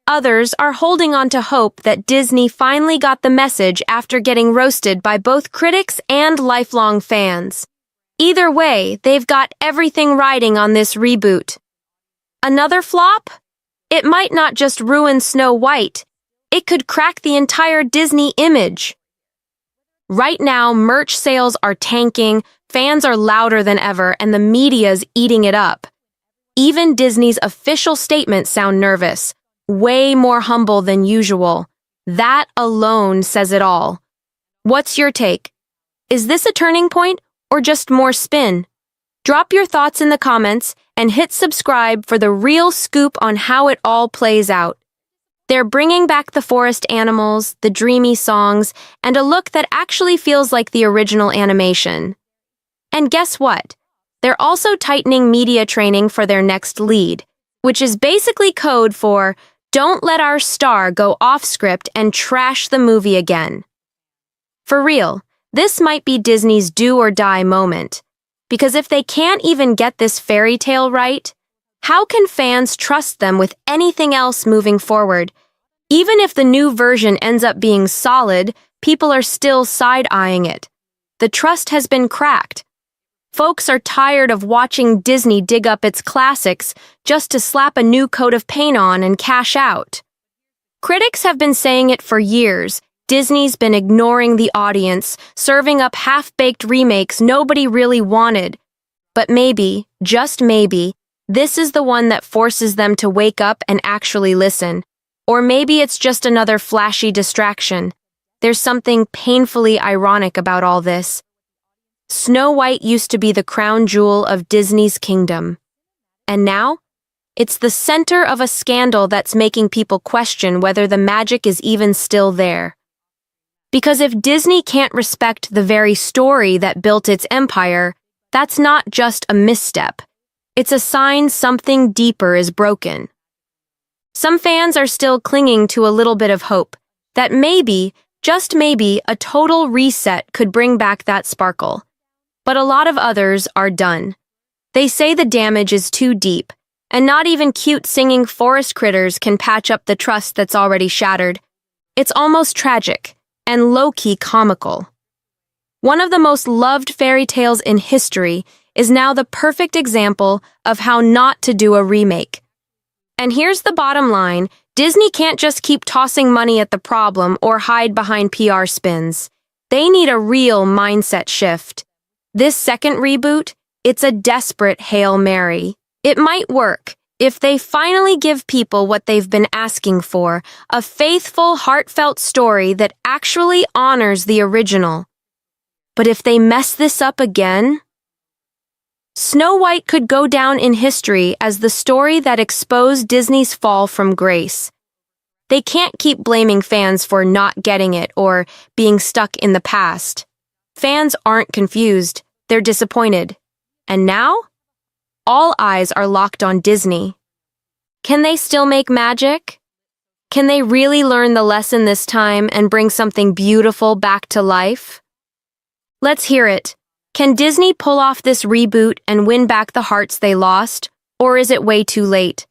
Others are holding on to hope that Disney finally got the message after getting roasted by both critics and lifelong fans. Either way, they've got everything riding on this reboot. Another flop? It might not just ruin Snow White. It could crack the entire Disney image. Right now, merch sales are tanking, fans are louder than ever, and the media's eating it up. Even Disney's official statements sound nervous, way more humble than usual. That alone says it all. What's your take? Is this a turning point or just more spin? Drop your thoughts in the comments and hit subscribe for the real scoop on how it all plays out. They're bringing back the forest animals, the dreamy songs, and a look that actually feels like the original animation. And guess what? They're also tightening media training for their next lead, which is basically code for don't let our star go off script and trash the movie again. For real, this might be Disney's do or die moment, because if they can't even get this fairy tale right, how can fans trust them with anything else moving forward? Even if the new version ends up being solid, people are still side-eyeing it. The trust has been cracked. Folks are tired of watching Disney dig up its classics just to slap a new coat of paint on and cash out. Critics have been saying it for years. Disney's been ignoring the audience, serving up half-baked remakes nobody really wanted. But maybe, just maybe, this is the one that forces them to wake up and actually listen. Or maybe it's just another flashy distraction. There's something painfully ironic about all this. Snow White used to be the crown jewel of Disney's kingdom. And now, it's the center of a scandal that's making people question whether the magic is even still there. Because if Disney can't respect the very story that built its empire, that's not just a misstep. It's a sign something deeper is broken. Some fans are still clinging to a little bit of hope that maybe, just maybe, a total reset could bring back that sparkle. But a lot of others are done. They say the damage is too deep, and not even cute singing forest critters can patch up the trust that's already shattered. It's almost tragic and low-key comical. One of the most loved fairy tales in history is now the perfect example of how not to do a remake. And here's the bottom line: Disney can't just keep tossing money at the problem or hide behind PR spins. They need a real mindset shift. This second reboot, it's a desperate Hail Mary. It might work if they finally give people what they've been asking for, a faithful, heartfelt story that actually honors the original. But if they mess this up again, Snow White could go down in history as the story that exposed Disney's fall from grace. They can't keep blaming fans for not getting it or being stuck in the past. Fans aren't confused, they're disappointed. And now, all eyes are locked on Disney. Can they still make magic? Can they really learn the lesson this time and bring something beautiful back to life? Let's hear it. Can Disney pull off this reboot and win back the hearts they lost, or is it way too late?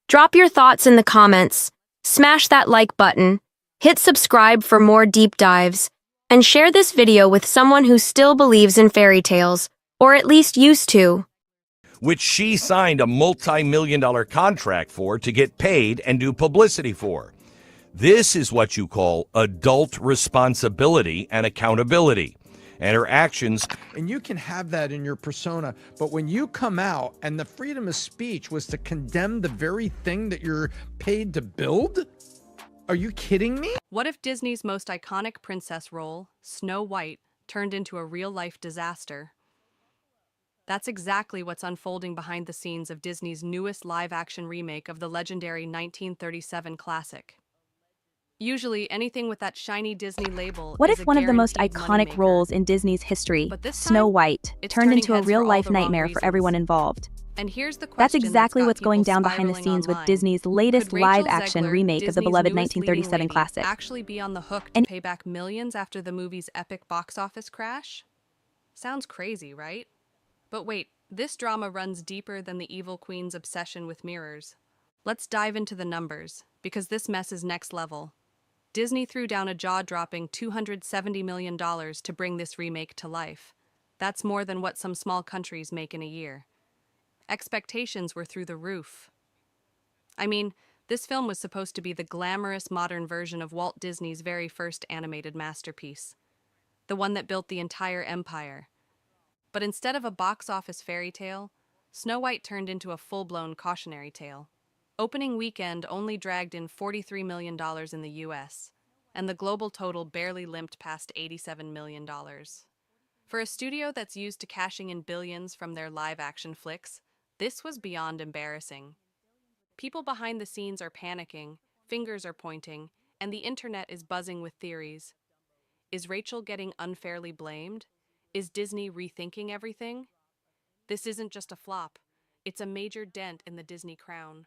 Drop your thoughts in the comments, smash that like button, hit subscribe for more deep dives, and share this video with someone who still believes in fairy tales, or at least used to. Which she signed a multi-million-dollar contract for to get paid and do publicity for. This is what you call adult responsibility and accountability. And her actions. And you can have that in your persona, but when you come out and the freedom of speech was to condemn the very thing that you're paid to build? Are you kidding me? What if Disney's most iconic princess role, Snow White, turned into a real-life disaster? That's exactly what's unfolding behind the scenes of Disney's newest live-action remake of the legendary 1937 classic. Usually, anything with that shiny Disney label What is if a one of the most guaranteed iconic moneymaker. roles in Disney's history, But this Snow time, White, it's turned turning into a heads for all real-life the wrong nightmare for reasons. everyone involved? And here's the That's question exactly got what's going people down behind the spiraling scenes with online. Disney's latest Could Rachel live-action Zegler, remake of the Disney's beloved newest leading 1937 lady, classic. actually be on the hook to And pay back millions after the movie's epic box office crash? Sounds crazy, right? But wait, this drama runs deeper than the evil queen's obsession with mirrors. Let's dive into the numbers, because this mess is next level. Disney threw down a jaw-dropping $270 million to bring this remake to life. That's more than what some small countries make in a year. Expectations were through the roof. I mean, this film was supposed to be the glamorous modern version of Walt Disney's very first animated masterpiece, the one that built the entire empire. But instead of a box office fairy tale, Snow White turned into a full-blown cautionary tale. Opening weekend only dragged in $43 million in the US, and the global total barely limped past $87 million. For a studio that's used to cashing in billions from their live-action flicks, this was beyond embarrassing. People behind the scenes are panicking, fingers are pointing, and the internet is buzzing with theories. Is Rachel getting unfairly blamed? Is Disney rethinking everything? This isn't just a flop, it's a major dent in the Disney crown.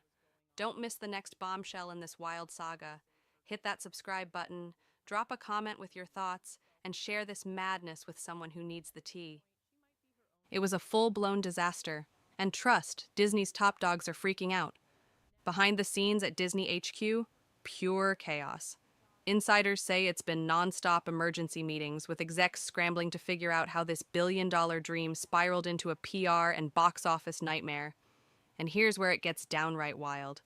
Don't miss the next bombshell in this wild saga. Hit that subscribe button, drop a comment with your thoughts, and share this madness with someone who needs the tea. It was a full-blown disaster, and trust, Disney's top dogs are freaking out. Behind the scenes at Disney HQ, pure chaos. Insiders say it's been non-stop emergency meetings with execs scrambling to figure out how this billion-dollar dream spiraled into a PR and box office nightmare. And here's where it gets downright wild.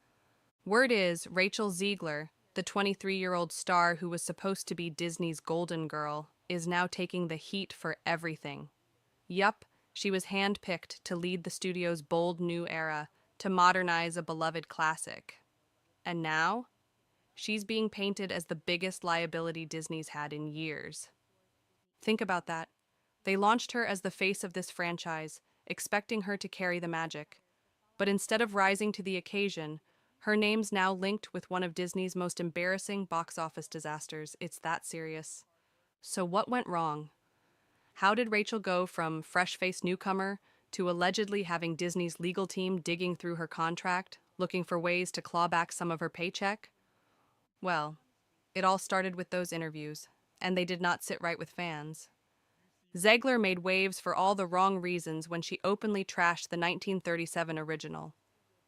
Word is Rachel Zegler, the 23-year-old star who was supposed to be Disney's golden girl, is now taking the heat for everything. Yup, she was handpicked to lead the studio's bold new era, to modernize a beloved classic. And now, she's being painted as the biggest liability Disney's had in years. Think about that. They launched her as the face of this franchise, expecting her to carry the magic. But instead of rising to the occasion, her name's now linked with one of Disney's most embarrassing box office disasters. It's that serious. So what went wrong? How did Rachel go from fresh-faced newcomer to allegedly having Disney's legal team digging through her contract, looking for ways to claw back some of her paycheck? Well, it all started with those interviews, and they did not sit right with fans. Zegler made waves for all the wrong reasons when she openly trashed the 1937 original.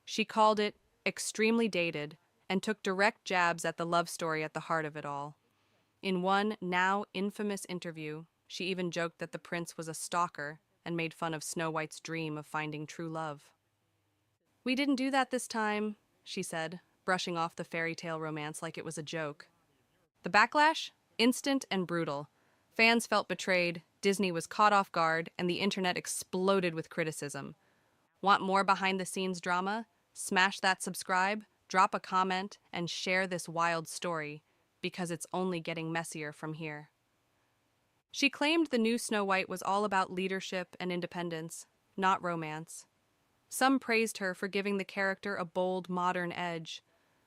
She called it extremely dated and took direct jabs at the love story at the heart of it all. In one now infamous interview, she even joked that the prince was a stalker and made fun of Snow White's dream of finding true love. "We didn't do that this time," she said, brushing off the fairy tale romance like it was a joke. The backlash? Instant and brutal. Fans felt betrayed, Disney was caught off guard, and the internet exploded with criticism. Want more behind-the-scenes drama? Smash that subscribe, drop a comment, and share this wild story, because it's only getting messier from here. She claimed the new Snow White was all about leadership and independence, not romance. Some praised her for giving the character a bold, modern edge,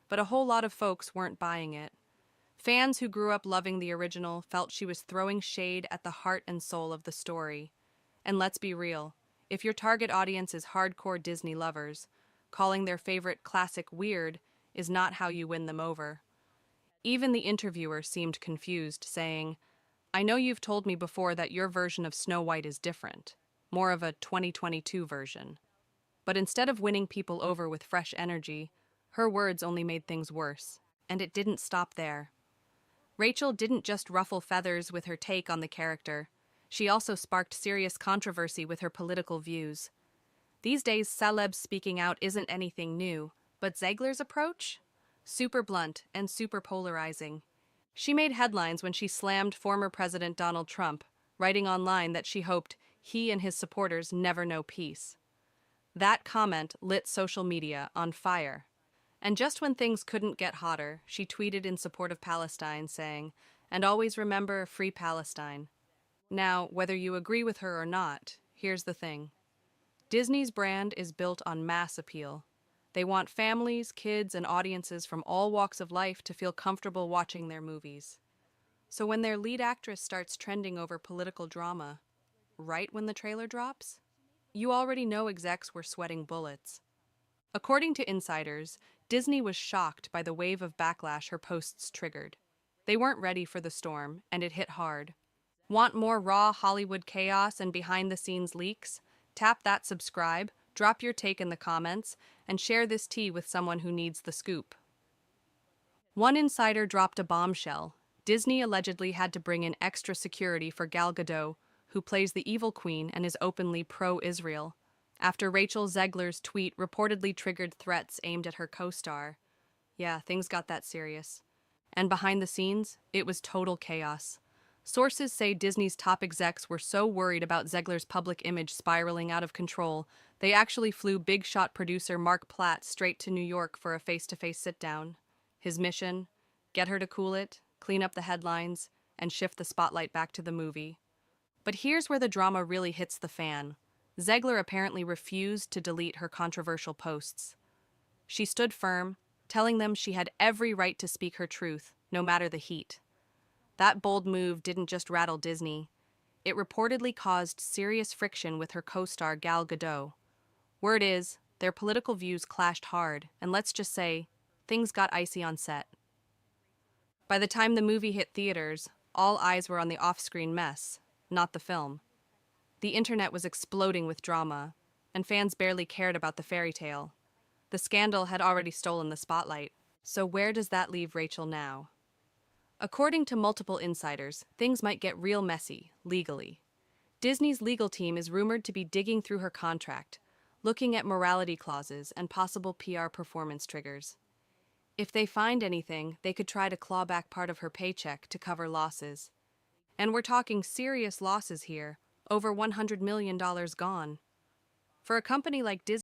but a whole lot of folks weren't buying it. Fans who grew up loving the original felt she was throwing shade at the heart and soul of the story. And let's be real, if your target audience is hardcore Disney lovers, calling their favorite classic weird is not how you win them over. Even the interviewer seemed confused, saying, "I know you've told me before that your version of Snow White is different, more of a 2022 version." But instead of winning people over with fresh energy, her words only made things worse, and it didn't stop there. Rachel didn't just ruffle feathers with her take on the character, she also sparked serious controversy with her political views. These days, celebs speaking out isn't anything new, but Zegler's approach? Super blunt and super polarizing. She made headlines when she slammed former President Donald Trump, writing online that she hoped he and his supporters never know peace. That comment lit social media on fire. And just when things couldn't get hotter, she tweeted in support of Palestine, saying, "And always remember, free Palestine." Now, whether you agree with her or not, here's the thing. Disney's brand is built on mass appeal. They want families, kids, and audiences from all walks of life to feel comfortable watching their movies. So when their lead actress starts trending over political drama, right when the trailer drops, you already know execs were sweating bullets. According to insiders, Disney was shocked by the wave of backlash her posts triggered. They weren't ready for the storm, and it hit hard. Want more raw Hollywood chaos and behind-the-scenes leaks? Tap that subscribe, drop your take in the comments, and share this tea with someone who needs the scoop. One insider dropped a bombshell. Disney allegedly had to bring in extra security for Gal Gadot, who plays the evil queen and is openly pro-Israel, after Rachel Zegler's tweet reportedly triggered threats aimed at her co-star. Yeah, things got that serious. And behind the scenes, it was total chaos. Sources say Disney's top execs were so worried about Zegler's public image spiraling out of control, they actually flew big shot producer Mark Platt straight to New York for a face-to-face sit-down. His mission? Get her to cool it, clean up the headlines, and shift the spotlight back to the movie. But here's where the drama really hits the fan. Zegler apparently refused to delete her controversial posts. She stood firm, telling them she had every right to speak her truth, no matter the heat. That bold move didn't just rattle Disney. It reportedly caused serious friction with her co-star Gal Gadot. Word is, their political views clashed hard, and let's just say, things got icy on set. By the time the movie hit theaters, all eyes were on the off-screen mess, not the film. The internet was exploding with drama, and fans barely cared about the fairy tale. The scandal had already stolen the spotlight. So where does that leave Rachel now? According to multiple insiders, things might get real messy, legally. Disney's legal team is rumored to be digging through her contract, looking at morality clauses and possible PR performance triggers. If they find anything, they could try to claw back part of her paycheck to cover losses. And we're talking serious losses here, over $100 million gone. For a company like Disney,